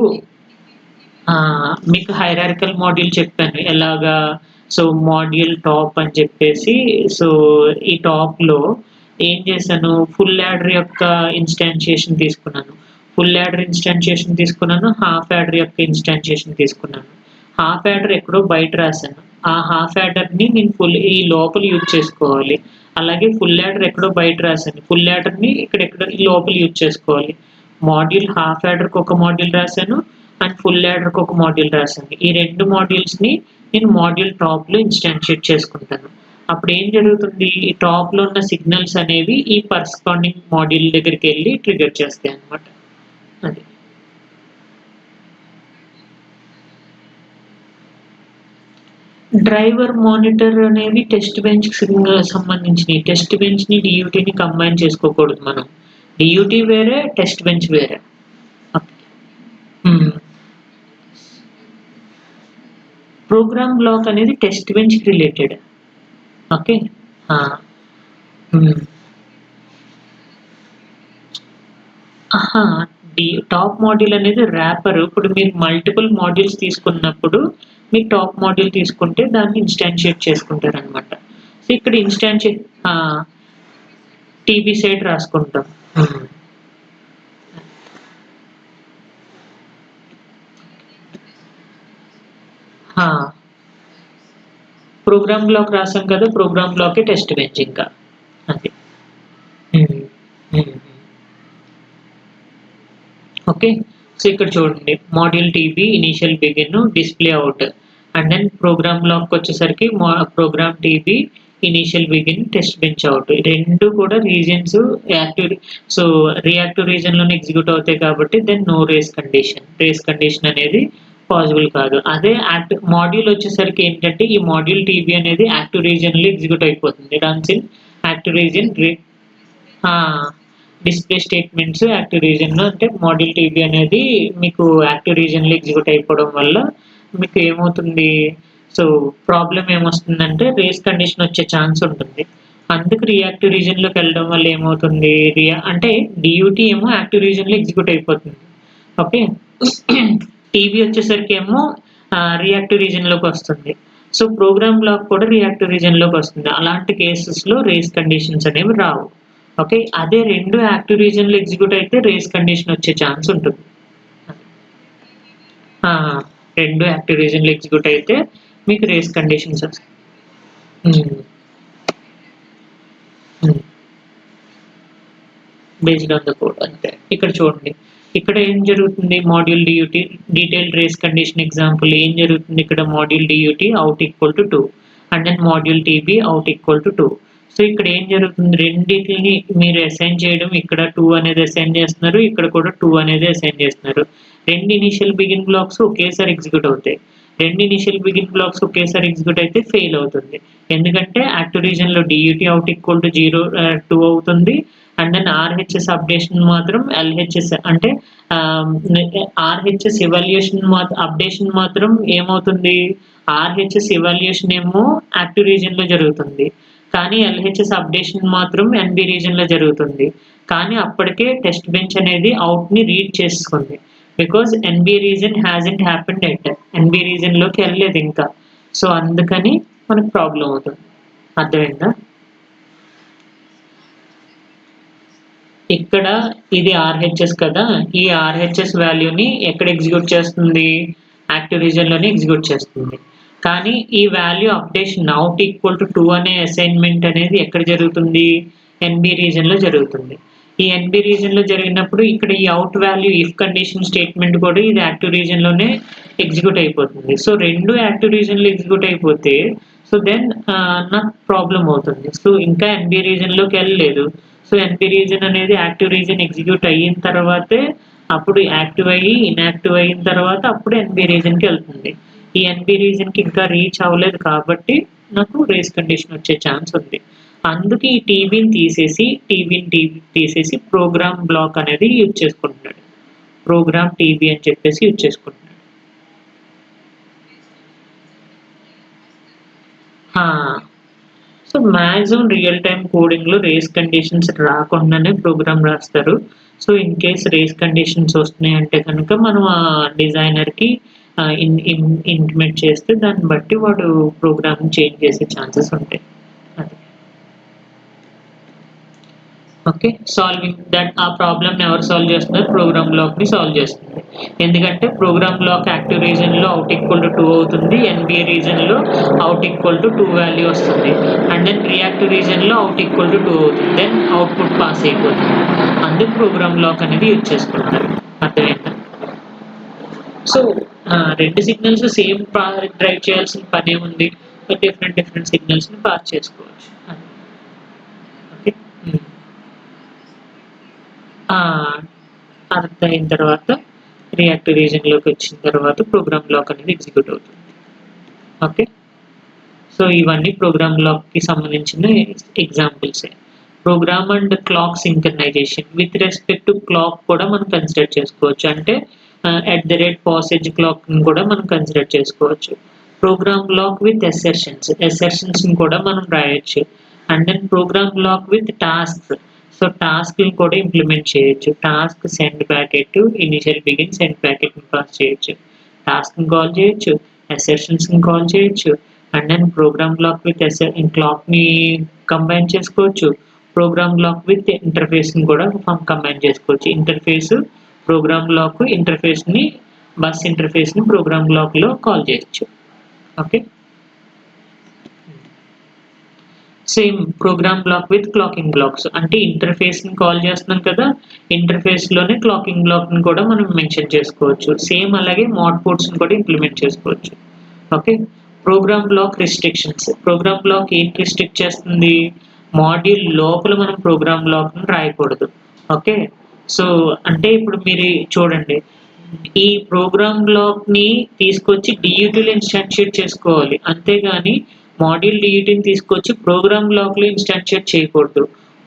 మీకు హైరార్కల్ మాడ్యూల్ చెప్పాను ఎలాగా. సో మాడ్యూల్ టాప్ అని చెప్పేసి, సో ఈ టాప్లో ఏం చేశాను, ఫుల్ యాడర్ యొక్క ఇన్స్టాన్షియేషన్ తీసుకున్నాను, హాఫ్ యాడర్ యొక్క ఇన్స్టాన్షియేషన్ తీసుకున్నాను. హాఫ్ యాడర్ ఎక్కడో బయట రాశాను, ఆ హాఫ్ యాడర్ని నేను ఈ లోపల యూజ్ చేసుకోవాలి. అలాగే ఫుల్ యాడర్ ఎక్కడో బయట రాశాను, ఫుల్ యాడర్ని ఇక్కడెక్కడ ఈ లోపల యూజ్ చేసుకోవాలి. మాడ్యూల్ హాఫ్ యాడర్కి ఒక మాడ్యూల్ రాశాను అండ్ ఫుల్ యాడర్కి ఒక మాడ్యూల్ రాశాను. ఈ రెండు మాడ్యూల్స్ని నేను మాడ్యూల్ టాప్లో ఇన్స్టాన్షియేట్ చేసుకుంటాను. అప్పుడు ఏం జరుగుతుంది, ఈ టాప్లో ఉన్న సిగ్నల్స్ అనేవి ఈ కరస్పాండింగ్ మాడ్యూల్ దగ్గరికి వెళ్ళి ట్రిగర్ చేస్తాయి అన్నమాట. అది డ్రైవర్ మానిటర్ అనేవి టెస్ట్ బెంచ్ సంబంధించినవి. టెస్ట్ బెంచ్ని డియూటీని కంబైన్ చేసుకోకూడదు మనం. డియూటీ వేరే, టెస్ట్ బెంచ్ వేరే. ప్రోగ్రామ్ బ్లాక్ అనేది test bench related. Okay, top module అనేది ర్యాపర్. ఇప్పుడు మీరు మల్టిపుల్ మాడ్యూల్స్ తీసుకున్నప్పుడు మీరు టాప్ మాడ్యూల్ తీసుకుంటే దాన్ని ఇన్స్టాన్షియేట్ చేసుకుంటారు అనమాట. సో ఇక్కడ ఇన్స్టాన్షియేట్ టీబీ సైడ్ రాసుకుంటాం. ప్రోగ్రామ్ బ్లాక్ రాసాం కదా, ప్రోగ్రామ్ బ్లాక్ టెస్ట్ బెంచ్ ఇంకా అది. ఓకే, సో ఇక్కడ చూడండి module TB initial begin display out, and then program block వచ్చేసరికి program TB initial begin test bench out. రెండు కూడా రీజన్స్ రియాక్టివ్ రీజన్ లోనే ఎగ్జిక్యూట్ అవుతాయి కాబట్టి దెన్ నో రేస్ కండిషన్ అనేది పాసిబుల్ కాదు. అదే మాడ్యూల్ వచ్చేసరికి ఏంటంటే ఈ మాడ్యూల్ టీబీ అనేది యాక్టివ్ రీజన్ లో ఎగ్జిక్యూట్ అయిపోతుంది. Runs in active region. Display statements active region లో, అంటే మాడ్యూల్ టీబీ అనేది మీకు యాక్టివ్ రీజన్ లో ఎగ్జిక్యూట్ అయిపోవడం వల్ల మీకు ఏమవుతుంది, సో ప్రాబ్లం ఏమొస్తుందంటే రేస్ కండిషన్ వచ్చే ఛాన్స్ ఉంటుంది. అందుకు రియాక్టివ్ రీజన్ లోకి వెళ్ళడం వల్ల ఏమవుతుంది, అంటే డియూటీ ఏమో యాక్టివ్ రీజన్ లో ఎగ్జిక్యూట్ అయిపోతుంది. ఓకే, టీబీ వచ్చేసరికి ఏమో రియాక్టివ్ రీజన్ లోకి వస్తుంది. సో ప్రోగ్రామ్ బ్లాక్ కూడా రియాక్టివ్ రీజన్ లోకి వస్తుంది. అలాంటి కేసెస్ లో రేస్ కండిషన్స్ అనేవి రావు. ఓకే, అదే రెండు యాక్టివ్ రీజన్ లో ఎగ్జిక్యూట్ అయితే రేస్ కండిషన్ వచ్చే ఛాన్స్ ఉంటుంది. రెండు యాక్టివ్ రీజన్ లో ఎగ్జిక్యూట్ అయితే మీకు రేస్ కండిషన్స్ వస్తాయి. బేస్డ్ ఆన్ ద కోడ్ అంతే. ఇక్కడ చూడండి, ఇక్కడ ఏం జరుగుతుంది, module DUT detailed race condition example ఏం జరుగుతుంది, ఇక్కడ module DUT out equal to 2 and then module TB out equal to 2. So ఇక్కడ ఏం జరుగుతుంది, రెండింటిని మీరు అసైన్ చేయడం, ఇక్కడ 2 అనేది అసైన్ చేస్తున్నారు, ఇక్కడ కూడా 2 అనేది అసైన్ చేస్తున్నారు. రెండు ఇనిషియల్ బిగిన్ బ్లాక్స్ ఒకేసారి ఎగ్జిక్యూట్ అవుతాయి. రెండు ఇనిషియల్ బిగిన్ బ్లాక్స్ ఒకేసారి ఎగ్జిక్యూట్ అయితే ఫెయిల్ అవుతుంది. ఎందుకంటే యాక్టివ్ రీజన్ లో డియూటీ అవుట్ ఈక్వల్ టు 2 అవుతుంది. అండ్ దెన్ ఆర్హెచ్ఎస్ అప్డేషన్ మాత్రం ఎల్హెచ్ఎస్ అంటే ఆర్హెచ్ఎస్ అప్డేషన్ మాత్రం ఏమవుతుంది, ఆర్హెచ్ఎస్ ఇవాల్యుయేషన్ ఏమో యాక్టివ్ రీజన్ లో జరుగుతుంది, కానీ ఎల్హెచ్ఎస్ అప్డేషన్ మాత్రం ఎన్బి రీజన్ లో జరుగుతుంది. కానీ అప్పటికే టెస్ట్ బెంచ్ అనేది అవుట్ ని రీడ్ చేసుకుంది, because NB region hasn't happened at, NB region లోకి వెళ్ళలేదు ఇంకా. సో అందుకని మనకు ప్రాబ్లం అవుతుంది. అర్థమైందా? ఇక్కడ ఇది ఆర్హెచ్ఎస్ కదా, ఈ ఆర్హెచ్ఎస్ వాల్యూని ఎక్కడ ఎగ్జిక్యూట్ చేస్తుంది, యాక్టివ్ రీజన్ లోనే ఎగ్జిక్యూట్ చేస్తుంది. కానీ ఈ value updation out equal to 2 అనే అసైన్మెంట్ అనేది ఎక్కడ జరుగుతుంది, ఎన్బి రీజన్ లో జరుగుతుంది. ఈ ఎన్బి రీజన్ లో జరిగినప్పుడు ఇక్కడ ఈ out value if condition statement కూడా ఇది యాక్టివ్ రీజన్ లోనే ఎగ్జిక్యూట్ అయిపోతుంది. సో రెండు యాక్టివ్ రీజన్ లో ఎగ్జిక్యూట్ అయిపోతే సో దెన్ నాకు ప్రాబ్లం అవుతుంది. సో ఇంకా ఎన్బి రీజన్ లోకి వెళ్ళలేదు, సో ఎన్పి రీజన్ అనేది యాక్టివ్ రీజన్ ఎగ్జిక్యూట్ అయిన తర్వాతే అప్పుడు యాక్టివ్ అయ్యి ఇన్యాక్టివ్ అయిన తర్వాత అప్పుడు ఎన్బి రీజన్కి వెళ్తుంది. ఈ ఎన్బి రీజన్కి ఇంకా రీచ్ అవ్వలేదు కాబట్టి నాకు రేస్ కండిషన్ వచ్చే ఛాన్స్ ఉంది. అందుకే ఈ టీబీని తీసేసి ప్రోగ్రామ్ బ్లాక్ అనేది యూజ్ చేసుకుంటున్నాడు. ప్రోగ్రామ్ టీబీ అని చెప్పేసి యూజ్ చేసుకుంటున్నాడు. సో మ్యాక్సిమం రియల్ టైమ్ కోడింగ్లో రేస్ కండిషన్స్ రాకుండానే ప్రోగ్రామ్ రాస్తారు. So in case race conditions వస్తున్నాయి అంటే కనుక మనం ఆ డిజైనర్కి ఇంటిమేట్ చేస్తే దాన్ని బట్టి వాడు ప్రోగ్రామ్ చేంజ్ చేసే ఛాన్సెస్ ఉంటాయి. అది ఓకే. సాల్వింగ్ దట్ ఆ ప్రాబ్లమ్ని ఎవరు సాల్వ్ చేస్తున్నారు? ప్రోగ్రామ్ బ్లాక్ని సాల్వ్ చేస్తుంది. ఎందుకంటే ప్రోగ్రామ్ బ్లాక్ యాక్టివ్ రీజన్లో అవుట్ ఈక్వల్ టు 2 అవుతుంది, ఎన్బిఏ రీజన్లో అవుట్ ఈక్వల్ టు 2 వాల్యూ వస్తుంది, అండ్ దెన్ రియాక్టివ్ రీజన్లో అవుట్ ఈక్వల్ టు 2 అవుతుంది, దెన్ అవుట్పుట్ పాస్ అయిపోతుంది. అందుకు ప్రోగ్రామ్ బ్లాక్ అనేది యూజ్ చేసుకుంటారు. అర్థమైందా? సో రెండు సిగ్నల్స్ సేమ్ డ్రైవ్ చేయాల్సిన పని ఉంది, డిఫరెంట్ సిగ్నల్స్ని పాస్ చేసుకోవచ్చు. ఓకే. అర్థం అయిన తర్వాత రియాక్టివ్ రీజన్లోకి వచ్చిన తర్వాత ప్రోగ్రామ్ బ్లాక్ అనేది ఎగ్జిక్యూట్ అవుతుంది. ఓకే. సో ఇవన్నీ ప్రోగ్రామ్ బ్లాక్కి సంబంధించిన examples. Program and clock synchronization with respect to clock కూడా మనం కన్సిడర్ చేసుకోవచ్చు. అంటే @పాసేజ్ క్లాక్ కూడా మనం కన్సిడర్ చేసుకోవచ్చు. ప్రోగ్రామ్ బ్లాక్ విత్ ఎసెర్షన్స్ కూడా మనం రాయొచ్చు. And then program block with tasks. So టాస్క్ని కూడా ఇంప్లిమెంట్ చేయొచ్చు. Task send packet initial begin send ప్యాకెట్ని పాస్ చేయొచ్చు. టాస్క్ని కాల్ చేయొచ్చు, ఎసెర్షన్స్ని కాల్ చేయొచ్చు, and then program block with క్లాక్ని కంబైన్ చేసుకోవచ్చు. ప్రోగ్రామ్ బ్లాక్ విత్ ఇంటర్ఫేస్ని కూడా కంబైన్ చేసుకోవచ్చు. ఇంటర్ఫేస్ ప్రోగ్రామ్ బ్లాక్ ఇంటర్ఫేస్ని బస్ ఇంటర్ఫేస్ని ప్రోగ్రామ్ బ్లాక్లో కాల్ చేయొచ్చు. Okay. Same program block with clocking blocks. అంటే ఇంటర్ఫేస్ని కాల్ చేస్తున్నాం కదా, ఇంటర్ఫేస్లోనే క్లాకింగ్ బ్లాక్ని కూడా మనం మెన్షన్ చేసుకోవచ్చు. సేమ్ అలాగే మోడ్ పోర్ట్స్ని కూడా ఇంప్లిమెంట్ చేసుకోవచ్చు. Okay. Program block restrictions. Program block ఏంటి రిస్ట్రిక్ట్ చేస్తుంది? మాడ్యూల్ లోపల మనం ప్రోగ్రామ్ బ్లాక్ని రాయకూడదు. ఓకే. సో అంటే ఇప్పుడు మీరు చూడండి, ఈ ప్రోగ్రామ్ బ్లాక్ని తీసుకొచ్చి డియూటీలో ఇన్స్టాన్షియేట్ చేసుకోవాలి, అంతేగాని మాడ్యూల్ డియూటీని తీసుకొచ్చి ప్రోగ్రామ్ బ్లాక్లో ఇన్స్టాన్షియేట్ చేయకూడదు.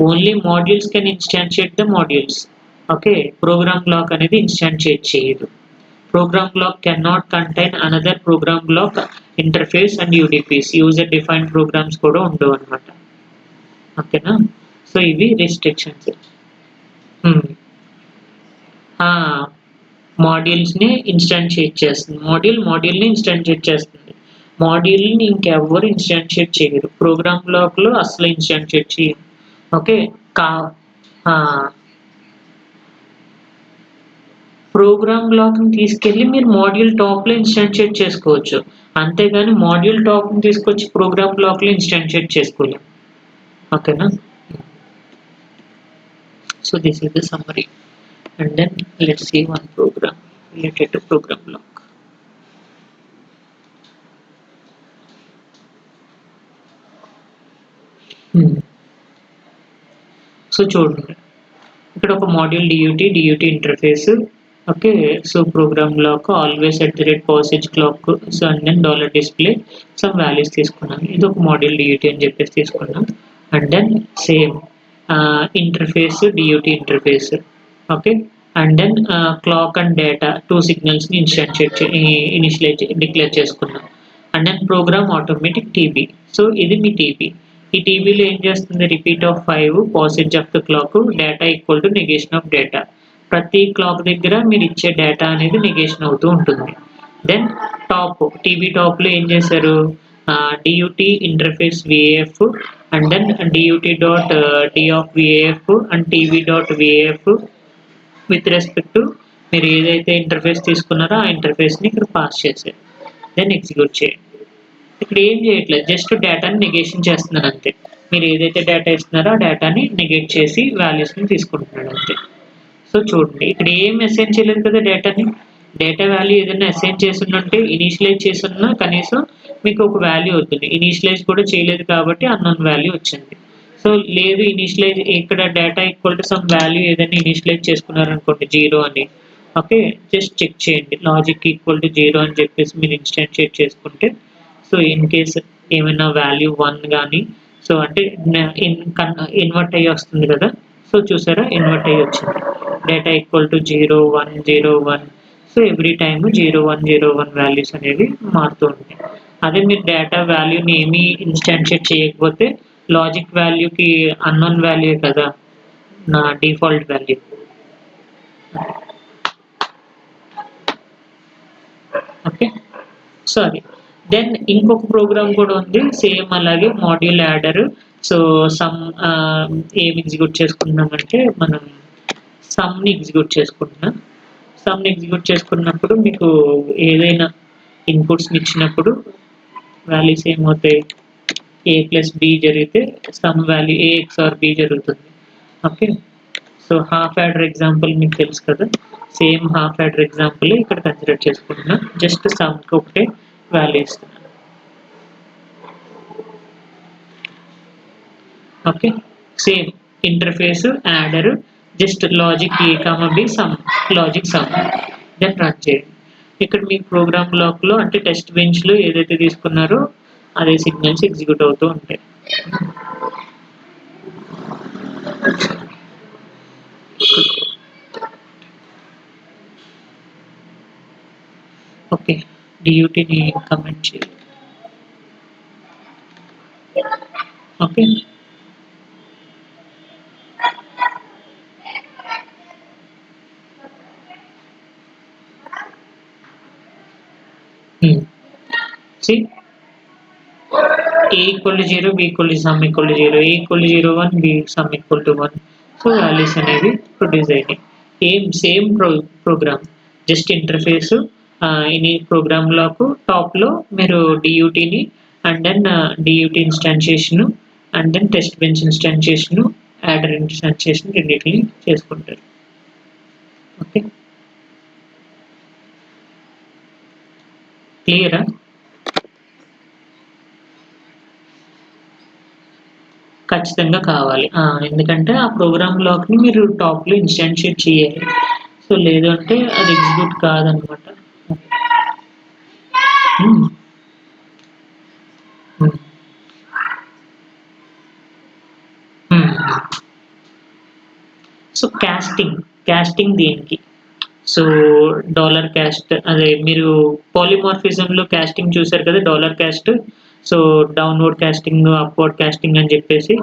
Only modules can instantiate the modules. Okay. Program block అనేది ఇన్స్టాన్షియేట్ చేయదు. Program block can not contain another program block interface and UDPs. User defined programs కూడా ఉండవు అనమాట. ఓకేనా? సో ఇవి రిస్ట్రిక్షన్స్. మాడ్యూల్స్ని ఇన్స్టాన్షియేట్ చేస్తుంది. మాడ్యూల్ని ఇన్స్టాన్షియేట్ చేస్తుంది. మాడ్యూల్ని ఇంకెవ్వరు ఇన్స్టాన్షియేట్ చేయరు. ప్రోగ్రామ్ బ్లాక్లో అసలు ఇన్స్టాన్షియేట్ చేయరు. ఓకే. ప్రోగ్రామ్ బ్లాక్ని తీసుకెళ్ళి మీరు మాడ్యూల్ టాప్లో ఇన్స్టాన్షియేట్ చేసుకోవచ్చు, అంతేగాని మాడ్యూల్ టాప్ని తీసుకొచ్చి ప్రోగ్రామ్ బ్లాక్లో ఇన్స్టాన్షియేట్ చేసుకోలేము. ఓకేనా? So this is the summary, and then let's see one program related to program block. So చూడండి, ఇక్కడ ఒక module DUT interface. Okay. So program block always @posedge clock. So and then $display some values తీసుకున్నాను. ఇది ఒక మాడ్యూల్ డియూటీ అని చెప్పేసి తీసుకున్నాం. And then same interface DUT interface. Okay. And then clock and data 2 సిగ్నల్స్ని ఇనిషియలైజ్ డిక్లేర్ చేసుకున్నాం. And then program automatic TB. So ఇది మీ టీబీ. ఈ టీబీలో ఏం చేస్తుంది? Repeat of 5 posedge of the clock data equal to negation of data. ప్రతి క్లాక్ దగ్గర మీరు ఇచ్చే డేటా అనేది నెగేషన్ అవుతూ ఉంటుంది. దెన్ టీబీ టాప్లో ఏం చేశారు? DUT interface VAF and then DUT.D of VAF and TB.VAF with respect to మీరు ఏదైతే ఇంటర్ఫేస్ తీసుకున్నారో ఆ ఇంటర్ఫేస్ని ఇక్కడ పాస్ చేశారు. దెన్ ఎగ్జిక్యూట్ చేయండి. ఇక్కడ ఏం చేయట్లేదు, జస్ట్ డేటాని నెగేషన్ చేస్తున్నాను అంతే. మీరు ఏదైతే డేటా ఇస్తున్నారో ఆ డేటాని నెగేట్ చేసి వాల్యూస్ని తీసుకుంటున్నాడు అంతే. సో చూడండి, ఇక్కడ ఏం అసైన్ చేయలేదు కదా డేటాని. డేటా వాల్యూ ఏదైనా అసైన్ చేస్తున్నంటే ఇనిషియలైజ్ చేస్తున్నా కనీసం మీకు ఒక వాల్యూ అవుతుంది. ఇనిషియలైజ్ కూడా చేయలేదు కాబట్టి అన్నోన్ వాల్యూ వచ్చింది. సో లేదు ఇనిషియలైజ్ ఇక్కడ data equal to some value ఏదైనా ఇనిషియలైజ్ చేసుకున్నారనుకోండి 0 అని, ఓకే, జస్ట్ చెక్ చేయండి లాజిక్ ఈక్వల్ టు 0 అని చెప్పేసి మీరు ఇన్స్టాన్షియేట్ చేసుకుంటే, సో ఇన్ కేస్ ఏమైనా వాల్యూ 1 కానీ, సో అంటే ఇన్వర్ట్ అయ్యి వస్తుంది కదా, సో చూసారా ఇన్వర్ట్ అయ్యి వచ్చింది data equal to 0 1 0 1. So every time 0 1 0 1 values అనేవి మారుతూ ఉంటాయి. అదే మీరు డేటా వాల్యూని ఏమీ ఇన్స్టాన్షియేట్ చేయకపోతే లాజిక్ వాల్యూకి అన్నోన్ వాల్యూ కదా నా default value. Okay, sorry. Then ఇంకొక ప్రోగ్రామ్ కూడా ఉంది సేమ్ అలాగే మాడ్యూల్ యాడర్. సో సమ్ ఏం ఎగ్జిక్యూట్ చేసుకుంటున్నామంటే మనం సమ్ని ఎగ్జిక్యూట్ చేసుకుంటున్నాం. సమ్ని ఎగ్జిక్యూట్ చేసుకున్నప్పుడు మీకు ఏదైనా ఇన్పుట్స్ని ఇచ్చినప్పుడు వాల్యూస్ ఏమవుతాయి, a ప్లస్ b జరిగితే sum value a XOR b జరుగుతుంది. Okay, so half adder example మీకు తెలుసు కదా, సేమ్ హాఫ్ యాడర్ ఎగ్జాంపుల్ ఇక్కడ కన్సిడర్ చేసుకుంటున్నా, జస్ట్ సమ్కి ఒకటే వాల్యూ ఇస్తున్నాను. Okay, same interface adder, just logic a, b sum, logic sum, then run చేయండి. ఇక్కడ మీ ప్రోగ్రామ్ బ్లాక్లో అంటే టెస్ట్ బెంచ్లో ఏదైతే తీసుకున్నారో అదే సిగ్నల్స్ ఎగ్జిక్యూట్ అవుతూ ఉంటాయి. ఓకే, డియూటీని కమెంట్ చేయాలి. Okay, see a equal to 0, b equal to sum equal to 0, a equal to 0 1, b sum equal to 1. So values అనేవి ప్రొడ్యూస్ అయ్యాయి. Same program, just interface in program block టాప్లో మీరు డియూటీని and then DUT instantiation and then test bench instantiation adder instantiation రెండింటిని చేసుకుంటారు. ఓకే, క్లియరా? ఖచ్చితంగా కావాలి, ఎందుకంటే ఆ ప్రోగ్రామ్ బ్లాక్ని మీరు టాప్లో ఇన్స్టాన్షియేట్ చేయాలి. సో లేదు అంటే అది ఎగ్జిక్యూట్ కాదనమాట. సో క్యాస్టింగ్ దేనికి, సో డాలర్ క్యాస్ట్, అదే మీరు పాలిమార్ఫిజంలో క్యాస్టింగ్ చూసారు కదా, dollar caste, so downward casting upward casting అని చెప్పేసి.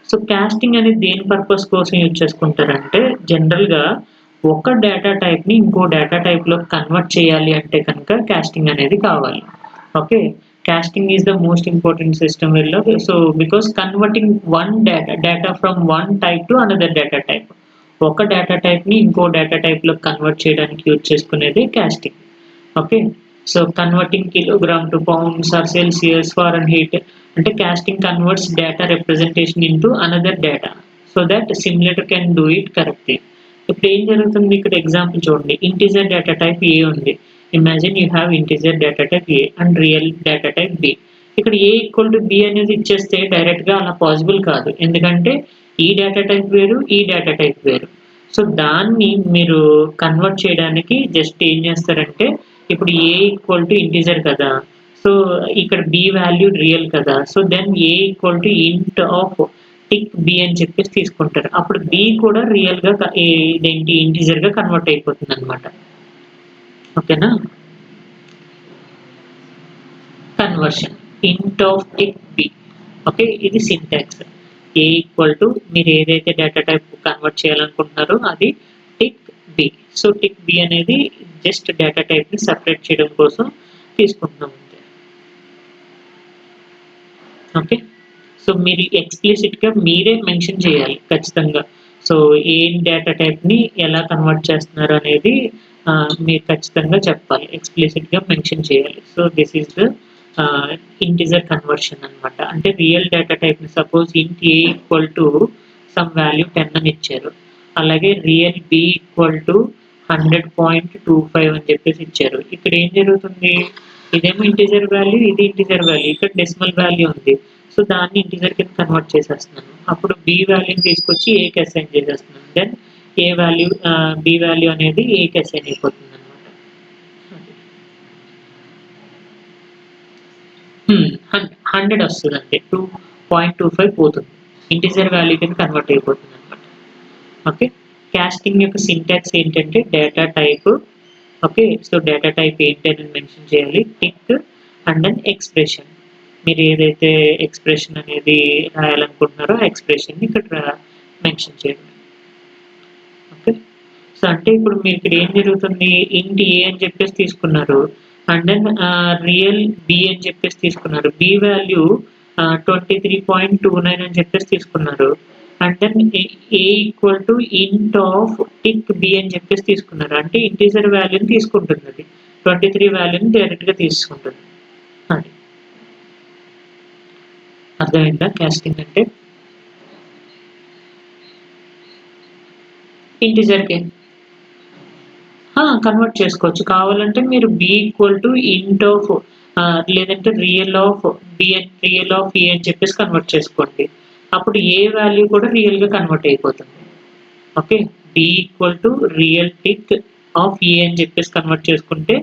సో క్యాస్టింగ్ అనేది దేని పర్పస్ కోసం యూజ్ చేసుకుంటారంటే, జనరల్గా ఒక డేటా టైప్ని ఇంకో డేటా టైప్లో కన్వర్ట్ చేయాలి అంటే కనుక క్యాస్టింగ్ అనేది కావాలి. Okay, casting is the most important system developed, so because converting one data from one type to another data type, ఒక డేటా టైప్ని ఇంకో డేటా టైప్లో కన్వర్ట్ చేయడానికి యూజ్ చేసుకునేది casting. Okay, so converting kilogram to pounds or Celsius Fahrenheit అంటే casting converts data representation into another data so that simulator can do it correctly. ఇప్పుడు ఏం జరుగుతుంది, ఇక్కడ ఎగ్జాంపుల్ చూడండి, ఇంటిజర్ డేటా టైప్ ఏ ఉంది, imagine you have integer data type a and real data type b. ఇక్కడ ఏ ఈక్వల్ టు బి అనేది ఇచ్చేస్తే డైరెక్ట్గా అలా పాసిబుల్ కాదు, ఎందుకంటే ఈ డేటా టైప్ వేరు ఈ డేటా టైప్ వేరు. సో దాన్ని మీరు కన్వర్ట్ చేయడానికి జస్ట్ ఏం చేస్తారంటే, ఇప్పుడు ఏ ఈక్వల్ టు ఇంటిజర్ కదా, సో ఇక్కడ బి వాల్యూ రియల్ కదా, so then a equal to int of tick b అని చెప్పేసి తీసుకుంటారు. అప్పుడు బి కూడా రియల్గా ఇదేంటి ఇంటిజర్గా కన్వర్ట్ అయిపోతుంది అనమాట. ఓకేనా, conversion int of tick b. Okay, ఇది సింటాక్స్. ఏ ఈక్వల్ టు మీరు ఏదైతే డేటా టైప్ కన్వర్ట్ చేయాలనుకుంటున్నారో అది tick b. So tick b అనేది జస్ట్ డేటా టైప్ని సపరేట్ చేయడం కోసం తీసుకుంటున్నాం అంతే. ఓకే, సో మీరు ఎక్స్ప్లిసిట్గా మీరే మెన్షన్ చేయాలి ఖచ్చితంగా, సో ఏం డేటా టైప్ని ఎలా కన్వర్ట్ చేస్తున్నారు అనేది మీరు ఖచ్చితంగా చెప్పాలి, ఎక్స్ప్లిసిట్గా మెన్షన్ చేయాలి. So this is the integer conversion అనమాట. అంటే రియల్ డేటా టైప్ని సపోజ్ ఇంట్ ఏ ఈక్వల్ టు సమ్ వాల్యూ 10 అని ఇచ్చారు, అలాగే రియల్ బి ఈక్వల్ టు 100.25 అని చెప్పేసి ఇచ్చారు. ఇక్కడ ఏం జరుగుతుంది, ఇదేమో ఇంటిజర్ వాల్యూ, ఇది ఇంటిజర్ వాల్యూ, ఇక్కడ డెసిమల్ వాల్యూ ఉంది. సో దాన్ని ఇంటిజర్ కింద కన్వర్ట్ చేసేస్తున్నాను. అప్పుడు బి వాల్యూని తీసుకొచ్చి ఏకి అసైన్ చేసేస్తున్నాను. Then a value b value అనేది ఏకి అసైన్ అయిపోతుంది అనమాట. 100 వస్తుంది అంతే, 2.25 పోతుంది, ఇంటిజర్ వాల్యూ కింద కన్వర్ట్ అయిపోతుంది అనమాట. ఓకే, కాస్టింగ్ యొక్క సింటాక్స్ ఏంటంటే data type. Okay, so data type ఏంటి అని మెన్షన్ చేయాలి, టిక్ అండ్ దెన్ ఎక్స్ప్రెషన్. మీరు ఏదైతే ఎక్స్ప్రెషన్ అనేది రాయాలనుకుంటున్నారో ఆ ఎక్స్ప్రెషన్ని ఇక్కడ మెన్షన్ చేయండి. ఓకే, సో అంటే ఇప్పుడు మీకు ఇక్కడ ఏం జరుగుతుంది, ఇంట్ ఏ అని చెప్పేసి తీసుకున్నారు, అండ్ దెన్ రియల్ బి అని చెప్పేసి తీసుకున్నారు. బి వాల్యూ 23.29 అని చెప్పేసి తీసుకున్నారు. And then a equal to int of tick b అని చెప్పేసి తీసుకున్నారు. అంటే ఇంటీజర్ వాల్యూని తీసుకుంటుంది, అది 23 వాల్యూని డైరెక్ట్గా తీసుకుంటుంది. అది అర్థమైందా కాస్టింగ్ అంటే? ఇంటిజర్కి కన్వర్ట్ చేసుకోవచ్చు. కావాలంటే మీరు b equal to int of లేదంటే real of b real of a అని చెప్పేసి కన్వర్ట్ చేసుకోండి. అప్పుడు ఏ వాల్యూ కూడా రియల్గా కన్వర్ట్ అయిపోతుంది. Okay, b equal to real tick of a అని చెప్పేసి కన్వర్ట్ చేసుకుంటే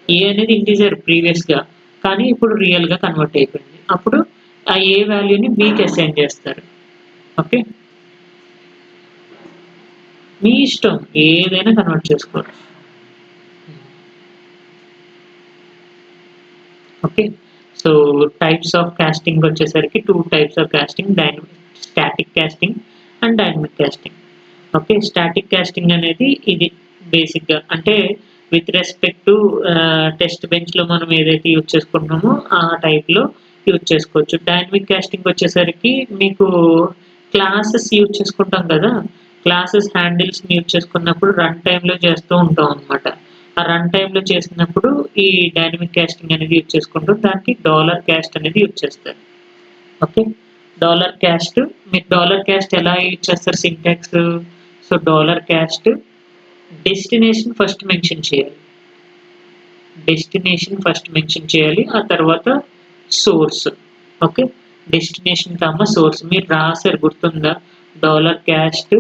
ఏ అనేది ఇంటిజర్ ప్రీవియస్గా, కానీ ఇప్పుడు రియల్గా కన్వర్ట్ అయిపోయింది. అప్పుడు ఆ ఏ వాల్యూని బికి అసైన్ చేస్తారు. ఓకే, మీ ఇష్టం ఏదైనా కన్వర్ట్ చేసుకోవచ్చు. Okay, so types of casting వచ్చేసరికి 2 types of casting, static casting and dynamic casting. Okay, static casting అనేది ఇది బేసిక్గా అంటే విత్ రెస్పెక్ట్ టు టెస్ట్ బెంచ్లో మనం ఏదైతే యూజ్ చేసుకుంటున్నామో ఆ టైప్లో యూజ్ చేసుకోవచ్చు. డైనమిక్ కాస్టింగ్ వచ్చేసరికి మీకు క్లాసెస్ యూజ్ చేసుకుంటాం కదా, క్లాసెస్ హ్యాండిల్స్ యూజ్ చేసుకున్నప్పుడు రన్ టైంలో చేస్తూ ఉంటాం అనమాట. ఆ రన్ టైంలో చేసినప్పుడు ఈ డైనమిక్ కాస్టింగ్ అనేది యూజ్ చేసుకుంటూ దానికి డాలర్ క్యాస్ట్ అనేది యూజ్ చేస్తారు. ఓకే, డాలర్ క్యాస్ట్, మీరు డాలర్ క్యాస్ట్ ఎలా యూజ్ చేస్తారు syntax? So dollar cast destination first mention చేయాలి, డెస్టినేషన్ ఫస్ట్ మెన్షన్ చేయాలి, ఆ తర్వాత source. Okay, destination comma source మీరు రాసారు గుర్తుందా, dollar cast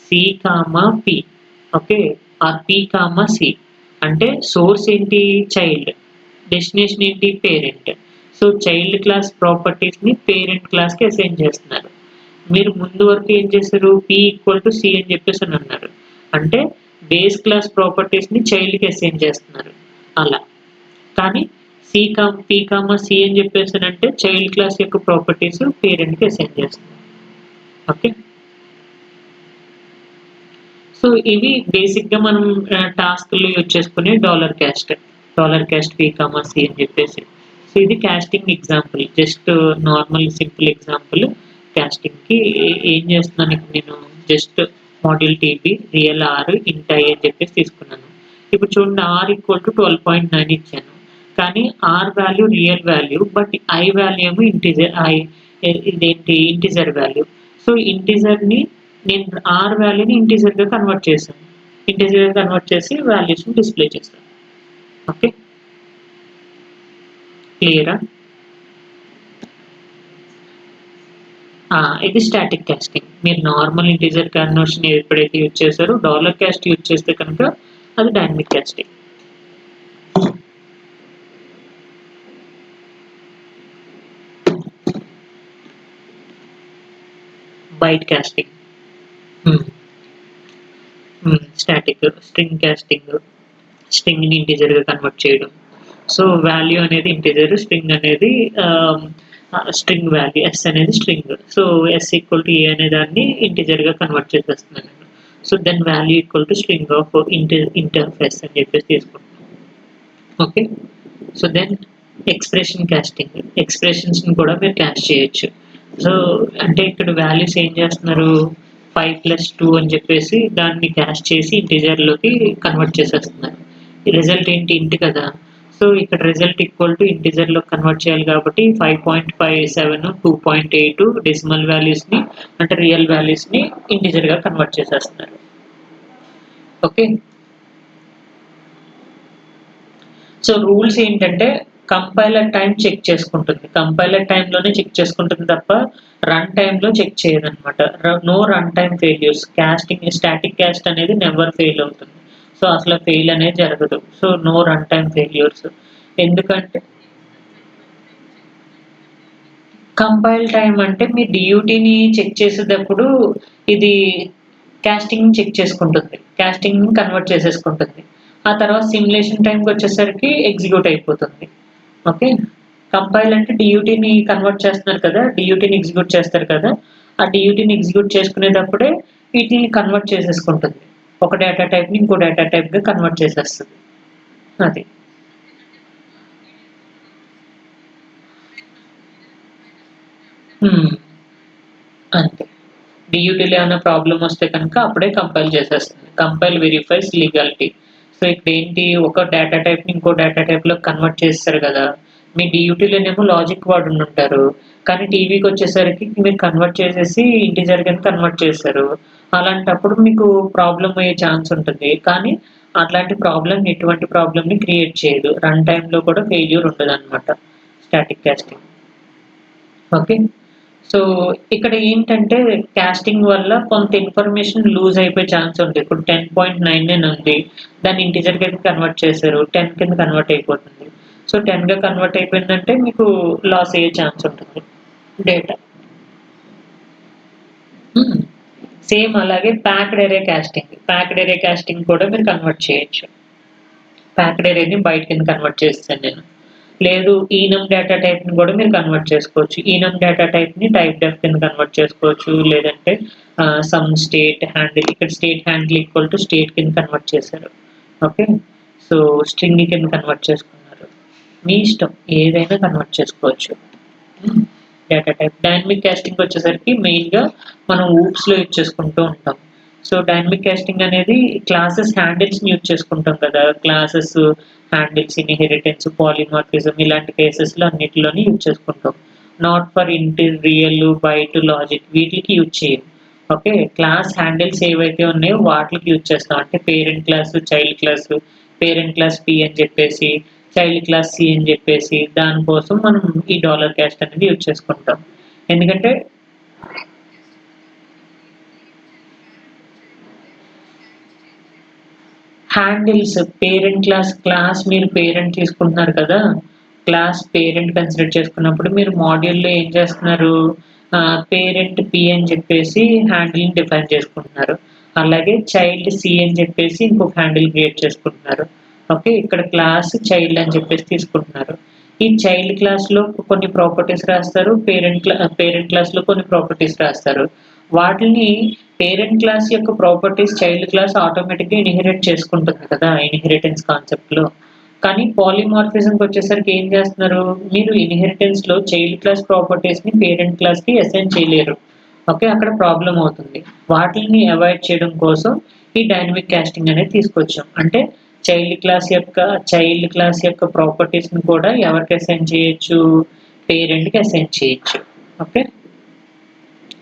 c comma p. Okay, or p comma c అంటే సోర్స్ ఏంటి చైల్డ్, డెస్టినేషన్ ఏంటి పేరెంట్. సో చైల్డ్ క్లాస్ ప్రాపర్టీస్ని పేరెంట్ క్లాస్కి అసైన్ చేస్తున్నారు. మీరు ముందు వరకు ఏం చేశారు, పి ఈక్వల్ టు సి అని చెప్పేసి అని అన్నారు, అంటే బేస్ క్లాస్ ప్రాపర్టీస్ని చైల్డ్కి అసైన్ చేస్తున్నారు అలా. కానీ పి కామా సి అని చెప్పేసి అంటే చైల్డ్ క్లాస్ యొక్క ప్రాపర్టీస్ పేరెంట్కి అసైన్ చేస్తున్నారు. ఓకే, సో ఇవి బేసిక్గా మనం టాస్క్లు యూజ్ చేసుకునే dollar cast p comma c అని చెప్పేసి. సో ఇది casting example, just normal simple example. కాస్టింగ్కి ఏం చేస్తున్నాను ఇప్పుడు నేను, just module TB real or int i అని చెప్పేసి తీసుకున్నాను. ఇప్పుడు చూడండి ఆర్ ఈక్వల్ టు 12.9 ఇచ్చాను, కానీ r value real value, but i value ఏమో ఇంటిజర్, ఇదేంటి ఇంటిజర్ వాల్యూ. సో ఇంటిజర్ని నేను ఆర్ వాల్యూని ఇంటిజర్గా కన్వర్ట్ చేశాను, ఇంటిజర్గా కన్వర్ట్ చేసి వాల్యూస్ని డిస్ప్లే చేస్తాను. ఓకే, క్లియరా? ఇది స్టాటిక్ కాస్టింగ్. మీరు నార్మల్ ఇంటిజర్ కన్వర్షన్ ఎప్పుడైతే యూజ్ చేశారో డాలర్ క్యాస్ట్ యూజ్ చేస్తే కనుక అది dynamic casting. Byte casting, static string casting, స్ట్రింగ్ని ఇంటిజర్గా కన్వర్ట్ చేయడం. సో వాల్యూ అనేది ఇంటిజర్, స్ట్రింగ్ అనేది స్ట్రింగ్ వాల్యూ, ఎస్ అనేది స్ట్రింగ్. So s equal to a అనే దాన్ని ఇంటిజర్గా కన్వర్ట్ చేసేస్తున్నాను నేను. So then value equal to string of interface అని చెప్పేసి తీసుకుంటాను. Okay, so then expression casting, ఎక్స్ప్రెషన్స్ని కూడా మీరు క్యాస్ట్ చేయొచ్చు. సో అంటే ఇక్కడ వాల్యూస్ ఏం చేస్తున్నారు, 5+2 అని చెప్పేసి దాన్ని క్యాస్ట్ చేసి ఇంటిజర్లోకి కన్వర్ట్ చేసేస్తున్నారు. ఈ రిజల్ట్ ఏంటి ఇంట్ కదా, సో ఇక్కడ రిజల్ట్ ఈక్వల్ టు ఇంటిజర్లో కన్వర్ట్ చేయాలి కాబట్టి 5.57 2.8 డెసిమల్ వాల్యూస్ని అంటే రియల్ వాల్యూస్ని ఇంటిజర్గా కన్వర్ట్ చేసేస్తున్నారు. ఓకే, సో రూల్స్ ఏంటంటే కంపైలర్ టైం చెక్ చేసుకుంటుంది. కంపైలర్ టైంలోనే చెక్ చేసుకుంటుంది తప్ప రన్ టైంలో చెక్ చేయదనమాట. No run time failures. Static cast అనేది నెవర్ ఫెయిల్ అవుతుంది. సో అసలు ఫెయిల్ అనేది జరగదు. So no run time failures. ఎందుకంటే కంపైల్ టైమ్ అంటే మీ డియూటీని చెక్ చేసేటప్పుడు ఇది కాస్టింగ్ చెక్ చేసుకుంటుంది. కాస్టింగ్ కన్వర్ట్ చేసేసుకుంటుంది. ఆ తర్వాత సిమ్యులేషన్ టైంకి వచ్చేసరికి ఎగ్జిక్యూట్ అయిపోతుంది. ఓకే. కంపైల్ అంటే డియూటీని కన్వర్ట్ చేస్తున్నారు కదా! డియూటీని ఎగ్జిక్యూట్ చేస్తారు కదా! ఆ డియూటీని ఎగ్జిక్యూట్ చేసుకునేటప్పుడే వీటిని కన్వర్ట్ చేసేసుకుంటుంది. ఒక డేటా టైప్‌ని ఇంకో డేటా టైప్‌గా కన్వర్ట్ చేసేస్తది. అది. హ్మ్. అంతే. డియూటీలో ఏమైనా ప్రాబ్లమ్ వస్తే కనుక అప్పుడే కంపైల్ చేసేస్తుంది. Compile verifies legality. సో ఇక్కడేంటి ఒక డేటా టైప్‌ని ఇంకో డేటా టైప్‌లోకి కన్వర్ట్ చేసేసారు గదా! మీ డియూటీలోనేమో లాజిక్ వాడుండుంటారు. కానీ టీవీకొచ్చేసరికి మీరు కన్వర్ట్ చేసేసి ఇంటిజర్ కింద కన్వర్ట్ చేశారు. అలాంటప్పుడు మీకు ప్రాబ్లమ్ అయ్యే ఛాన్స్ ఉంటుంది. కానీ అట్లాంటి ఎటువంటి ప్రాబ్లమ్‌ని క్రియేట్ చేయదు. రన్ టైమ్‌లో కూడా ఫెయిల్యూర్ ఉండదనమాట. Static casting. ఓకే. సో, ఇక్కడ ఏంటంటే కాస్టింగ్ వల్ల కొంత ఇన్ఫర్మేషన్ లూజ్ అయిపోయే ఛాన్స్ ఉంది. ఇప్పుడు 10.99 ఉంది. దాన్ని ఇంటిజర్ కింద కన్వర్ట్ చేశారు. 10 కింద కన్వర్ట్ అయిపోతుంది. సో, 10గా కన్వర్ట్ అయిపోయిందంటే మీకు లాస్ అయ్యే ఛాన్స్ ఉంటుంది డేటా. హ్మ్. సేమ్ అలాగే packed array casting. Packed array casting కూడా మీరు కన్వర్ట్ చేయొచ్చు. ప్యాక్డ్ అర్రేని బైట్ కింద కన్వర్ట్ చేసేసాను నేను. లేదు ఈనమ్ డేటా టైప్‌ని గూడా మీరు కన్వర్ట్ చేసుకోవచ్చు. ఈనమ్ డేటా టైప్‌ని టైప్ డెఫ్ కింద కన్వర్ట్ చేసుకోవచ్చు. లేదంటే సమ్ స్టేట్ హ్యాండిల్ ఇక్కడ state handle equal to state కింద కన్వర్ట్ చేశారు. ఓకే. సో, స్ట్రింగ్ కింద కన్వర్ట్ చేసుకున్నారు. మీ ఇష్టం ఏదైనా కన్వర్ట్ చేసుకోవచ్చు. హ్మ్. Data type. డైనమిక్ కాస్టింగ్ వచ్చేసరికి మెయిన్‌గా మనం ఊప్స్‌లో యూజ్ చేసుకుంటూ ఉంటాం. సో, డైనమిక్ కాస్టింగ్ అనేది క్లాసెస్ హ్యాండిల్స్‌ని యూజ్ చేసుకుంటాం కదా! క్లాసెస్ హ్యాండిల్స్, ఇన్‌హెరిటెన్స్, పాలిమార్ఫిజం ఇలాంటి కేసెస్‌లో అన్నిటిలోని యూజ్ చేసుకుంటాం. Not for int, real, byte, logic వీటిలికి యూజ్ చేయం. ఓకే. క్లాస్ హ్యాండిల్స్ ఏవైతే ఉన్నాయో వాటిలికి యూజ్ చేస్తాం. అంటే parent class, child class, parent class p అని చెప్పేసి, చైల్డ్ క్లాస్ సి అని చెప్పేసి దానికోసం మనం ఈ డాలర్ క్యాస్ట్ అనేది యూజ్ చేసుకుంటాం. ఎందుకంటే హ్యాండిల్స్ క్లాస్ మీరు పేరెంట్ తీసుకుంటున్నారు కదా! క్లాస్ పేరెంట్ కన్సిడర్ చేసుకున్నప్పుడు మీరు మాడ్యూల్‌లో ఏం చేస్తున్నారు? పేరెంట్ పి అని చెప్పేసి హ్యాండిల్‌ని డిఫైన్ చేసుకుంటున్నారు. అలాగే చైల్డ్ సి అని చెప్పేసి ఇంకొక హ్యాండిల్ క్రియేట్ చేసుకుంటున్నారు. ఓకే. ఇక్కడ క్లాస్ చైల్డ్ అని చెప్పేసి తీసుకుంటున్నారు. ఈ చైల్డ్ క్లాస్‌లో కొన్ని ప్రాపర్టీస్ రాస్తారు. పేరెంట్ క్లాస్‌లో కొన్ని ప్రాపర్టీస్ రాస్తారు. వాటిని పేరెంట్ క్లాస్ యొక్క ప్రాపర్టీస్ చైల్డ్ క్లాస్ ఆటోమేటిక్‌గా ఇన్‌హెరిట్ చేసుకుంటుంది కదా! ఇన్‌హెరిటెన్స్ కాన్సెప్ట్‌లో. కానీ పాలిమార్ఫిజంకొచ్చేసరికి ఏం చేస్తున్నారు? మీరు ఇన్‌హెరిటెన్స్‌లో చైల్డ్ క్లాస్ ప్రాపర్టీస్‌ని పేరెంట్ క్లాస్‌కి అసైన్ చేయలేరు. ఓకే. అక్కడ ప్రాబ్లమ్ అవుతుంది. వాటిల్ని అవాయిడ్ చేయడం కోసం ఈ డైనమిక్ కాస్టింగ్ అనేది తీసుకొచ్చాం. అంటే చైల్డ్ క్లాస్ యొక్క ప్రాపర్టీస్‌ని కూడా ఎవరికి అసైన్ చేయొచ్చు? పేరెంట్‌కి అసైన్ చేయొచ్చు. ఓకే.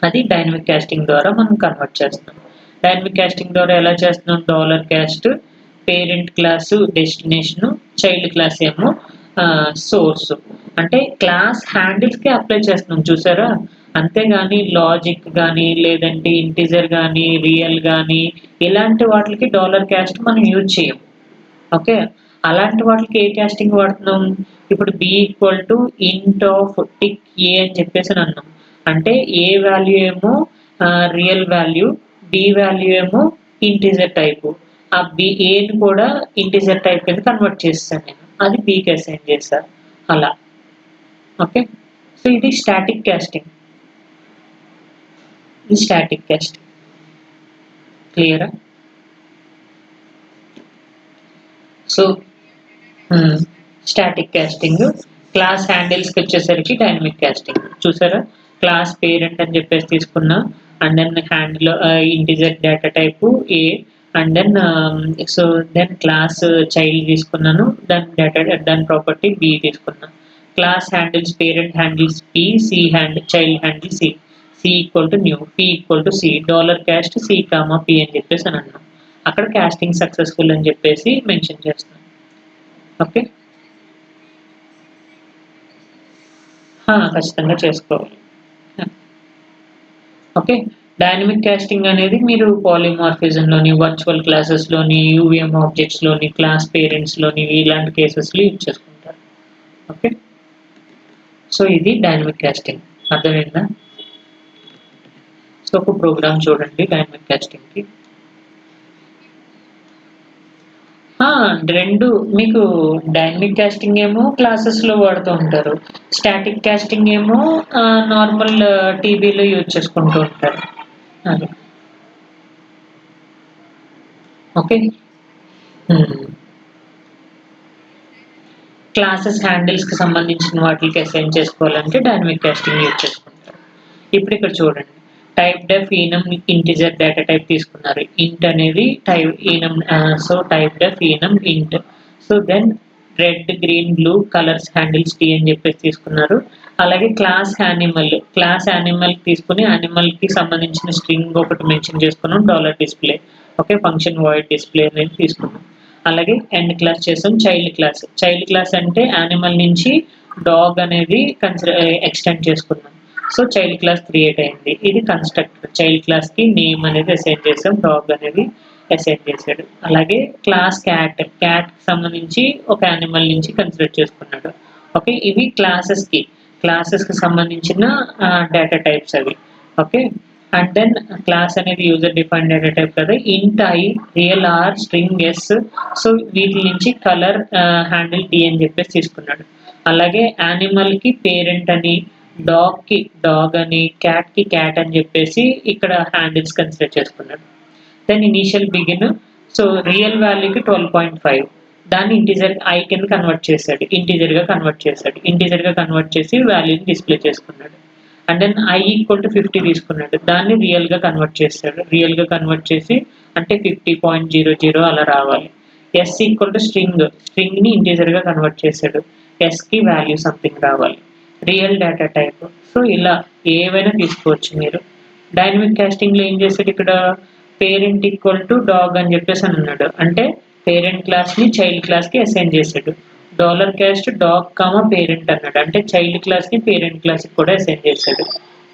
అది డైనమిక్ కాస్టింగ్ ద్వారా మనం కన్వర్ట్ చేస్తున్నాం. డైనమిక్ కాస్టింగ్ ద్వారా ఎలా చేస్తున్నాం? Dollar cost parent class destination, child class ఏమో సోర్స్. అంటే క్లాస్ హ్యాండిల్స్‌కే అప్లై చేస్తున్నాం చూసారా? అంతేగాని లాజిక్ గాని, లేదంటే ఇంటిజర్ గాని, రియల్ గాని ఇలాంటి వాటిలకి డాలర్ కాస్ట్ మనం యూజ్ చేయం. ఓకే. అలాంటి వాటికి ఏ కాస్టింగ్ వాడుతున్నాం? ఇప్పుడు b equal to int of tick a అని చెప్పేసనన్నాం. అంటే ఏ వాల్యూ ఏమో రియల్ వాల్యూ, బి వాల్యూ ఏమో ఇంటిజర్ టైపు. ఆ ఏని కూడా ఇంటిజర్ టైప్ కింద కన్వర్ట్ చేసేసాను నేను. అది బికి అసైన్ చేశా. అలా. ఓకే. సో, ఇది స్టాటిక్ కాస్టింగ్. ఇది స్టాటిక్ కాస్టింగ్. క్లియరా? So hmm. Static casting. Class హ్యాండిల్స్‌కొచ్చేసరికి డైనమిక్ కాస్టింగ్. చూసారా? క్లాస్ పేరెంట్ అని చెప్పేసి తీసుకున్నా. And then integer data type a and then so, then class child తీసుకున్నాను. దాని ప్రాపర్టీ బి తీసుకున్నా. Class handles parent handles p, child handle c. C equal to new, p equal to c. Dollar cast c, p అని చెప్పేసి అని అన్నాం. అక్కడ కాస్టింగ్ సక్సెస్‌ఫుల్ అని చెప్పేసి మెన్షన్ చేస్తున్నాం. ఓకే. ఖచ్చితంగా చేసుకోవాలి. ఓకే. డైనమిక్ కాస్టింగ్ అనేది మీరు పాలిమార్ఫిజంలోని, వర్చువల్ క్లాసెస్‌లోని, యూవీఎం ఆబ్జెక్ట్స్‌లోని, క్లాస్ పేరెంట్స్‌లోని ఇలాంటి కేసెస్‌లో యూజ్ చేసుకుంటారు. ఓకే. సో ఇది డైనమిక్ కాస్టింగ్. అర్థమైందా? సో ఒక ప్రోగ్రామ్ చూడండి డైనమిక్ కాస్టింగ్‌కి. 2 మీకు డైనమిక్ కాస్టింగ్ ఏమో క్లాసెస్‌లో వాడుతూ ఉంటారు. స్టాటిక్ కాస్టింగ్ ఏమో నార్మల్ టీబీలో యూజ్ చేసుకుంటూ ఉంటారు. అది. ఓకే. హ్మ్. క్లాసెస్ హ్యాండిల్స్‌కి సంబంధించిన వాటికి అసైన్ చేసుకోవాలంటే డైనమిక్ కాస్టింగ్ యూజ్ చేసుకుంటారు. ఇప్పుడు ఇక్కడ చూడండి. Typedef enum integer data type తీసుకున్నారు. ఇంట్ అనేది enum so typedef enum int. So then red, green, blue colours handles t అని చెప్పేసి తీసుకున్నారు. అలాగే క్లాస్ యానిమల్ తీసుకొని యానిమల్‌కి సంబంధించిన స్ట్రింగ్ ఒకటి మెన్షన్ చేసుకున్నాం $display. Okay. Function void display అనేది తీసుకున్నాం. అలాగే ఎండ్ క్లాస్ చేసాం చైల్డ్ క్లాస్ అంటే యానిమల్ నుంచి డాగ్ అనేది ఎక్స్టెండ్ చేసుకున్నాం. సో చైల్డ్ క్లాస్ క్రియేట్ అయింది. ఇది కన్స్ట్రక్టర్. చైల్డ్ క్లాస్ కి నేమ్ అనేది అసైన్ చేసాం. డాగ్ అనేది అసైన్ చేశాడు. అలాగే క్లాస్ క్యాట్ కి సంబంధించి ఒక యానిమల్ నుంచి కన్సిడర్ చేసుకున్నాడు. ఓకే. ఇవి క్లాసెస్ కి సంబంధించిన డేటా టైప్స్ అవి. ఓకే. అండ్ దెన్ క్లాస్ అనేది యూజర్ డిఫైన్డ్ డేటా టైప్ కదా. Int i, real r, string s. So వీటి నుంచి కలర్ హ్యాండిల్ టీ అని చెప్పేసి తీసుకున్నాడు. అలాగే యానిమల్ కి పేరెంట్ అని, డాగ్ కి డాగ్ అని, క్యాట్ కి క్యాట్ అని చెప్పేసి ఇక్కడ హ్యాండిల్స్ కన్సిడర్ చేసుకున్నాడు. Then initial begin. So real వాల్యూకి 12.5 దాన్ని ఇంటిజర్ ఐ కింద ఇంటిజర్ గా కన్వర్ట్ చేసి వాల్యూని డిస్ప్లే చేసుకున్నాడు. And then i equal to 50 తీసుకున్నాడు. దాన్ని రియల్ గా కన్వర్ట్ చేసి అంటే 50.00 అలా రావాలి. ఎస్ ఈక్వల్ టు స్ట్రింగ్ ని ఇంటిజర్ గా కన్వర్ట్ చేశాడు. ఎస్ కి వాల్యూ సంథింగ్ రావాలి. Real data type. సో ఇలా ఏవైనా తీసుకోవచ్చు మీరు. డైనమిక్ కాస్టింగ్ లో ఏం చేశాడు ఇక్కడ పేరెంట్ ఈక్వల్ టు డాగ్ అని చెప్పేసి అని అన్నాడు. అంటే పేరెంట్ క్లాస్ ని చైల్డ్ క్లాస్ కి అసైన్ చేశాడు. $కాస్ట్ డాగ్ కామా పేరెంట్ అన్నాడు. అంటే చైల్డ్ క్లాస్ ని పేరెంట్ క్లాస్ కి కూడా అసైన్ చేశాడు.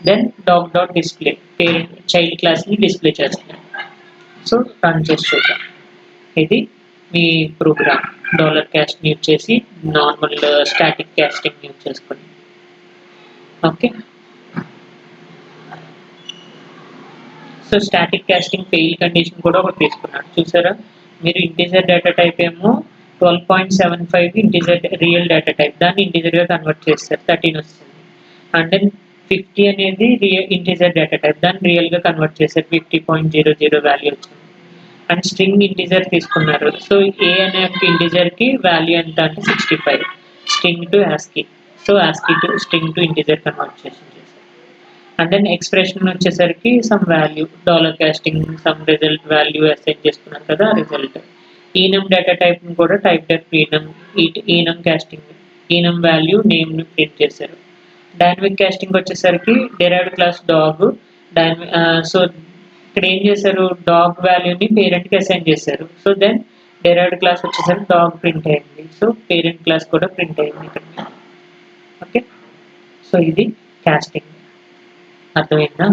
Then dog display parent child class ని డిస్ప్లే చేస్తున్నాడు. సో రన్ చేసి చూద్దాం. ఇది మీ ప్రోగ్రామ్ $కాస్ట్ యూజ్ చేసి నార్మల్ స్టాటిక్ కాస్టింగ్ యూజ్ చేసుకుని. Okay. So static casting fail condition కూడా ఒకటి తీసుకున్నాడు. చూసారా మీరు ఇంటిజర్ డేటా టైప్ ఏమో 12.75 ఇంటిజర్ రియల్ డేటా టైప్ దాన్ని ఇంటిజర్ గా కన్వర్ట్ చేస్తారు 13 వస్తుంది. అండ్ దెన్ 50 అనేది ఇంటిజర్ డేటా టైప్ దాన్ని రియల్ గా కన్వర్ట్ చేశారు 50.00 వాల్యూ వచ్చింది. అండ్ స్ట్రింగ్ ఇంటిజర్ తీసుకున్నారు. సో ఏ అనే ఇంటిజర్ కి వాల్యూ ఎంత అంటే 65 string to ASCII. So ASCII to string to integer convert చేశారు. అండ్ దెన్ ఎక్స్ప్రెషన్ వచ్చేసరికి sum value casting sum result value assign చేసుకున్నారు కదా రిజల్ట్. ఈనమ్ డేటా టైప్ ని కూడా typedef enum casting enum value name ని ప్రింట్ చేశారు. డైనమిక్ కాస్టింగ్ వచ్చేసరికి డెరైవ్డ్ క్లాస్ డాగ్ సో ఇక్కడ ఏం చేశారు డాగ్ వాల్యూని పేరెంట్ కి అసైన్ చేశారు. సో దెన్ డెరైవ్డ్ క్లాస్ వచ్చేసరికి డాగ్ ప్రింట్ అయింది. సో పేరెంట్ క్లాస్ కూడా ప్రింట్ అయింది ఇక్కడ. ఓకే. సో ఇది కాస్టింగ్. అర్థమైందా?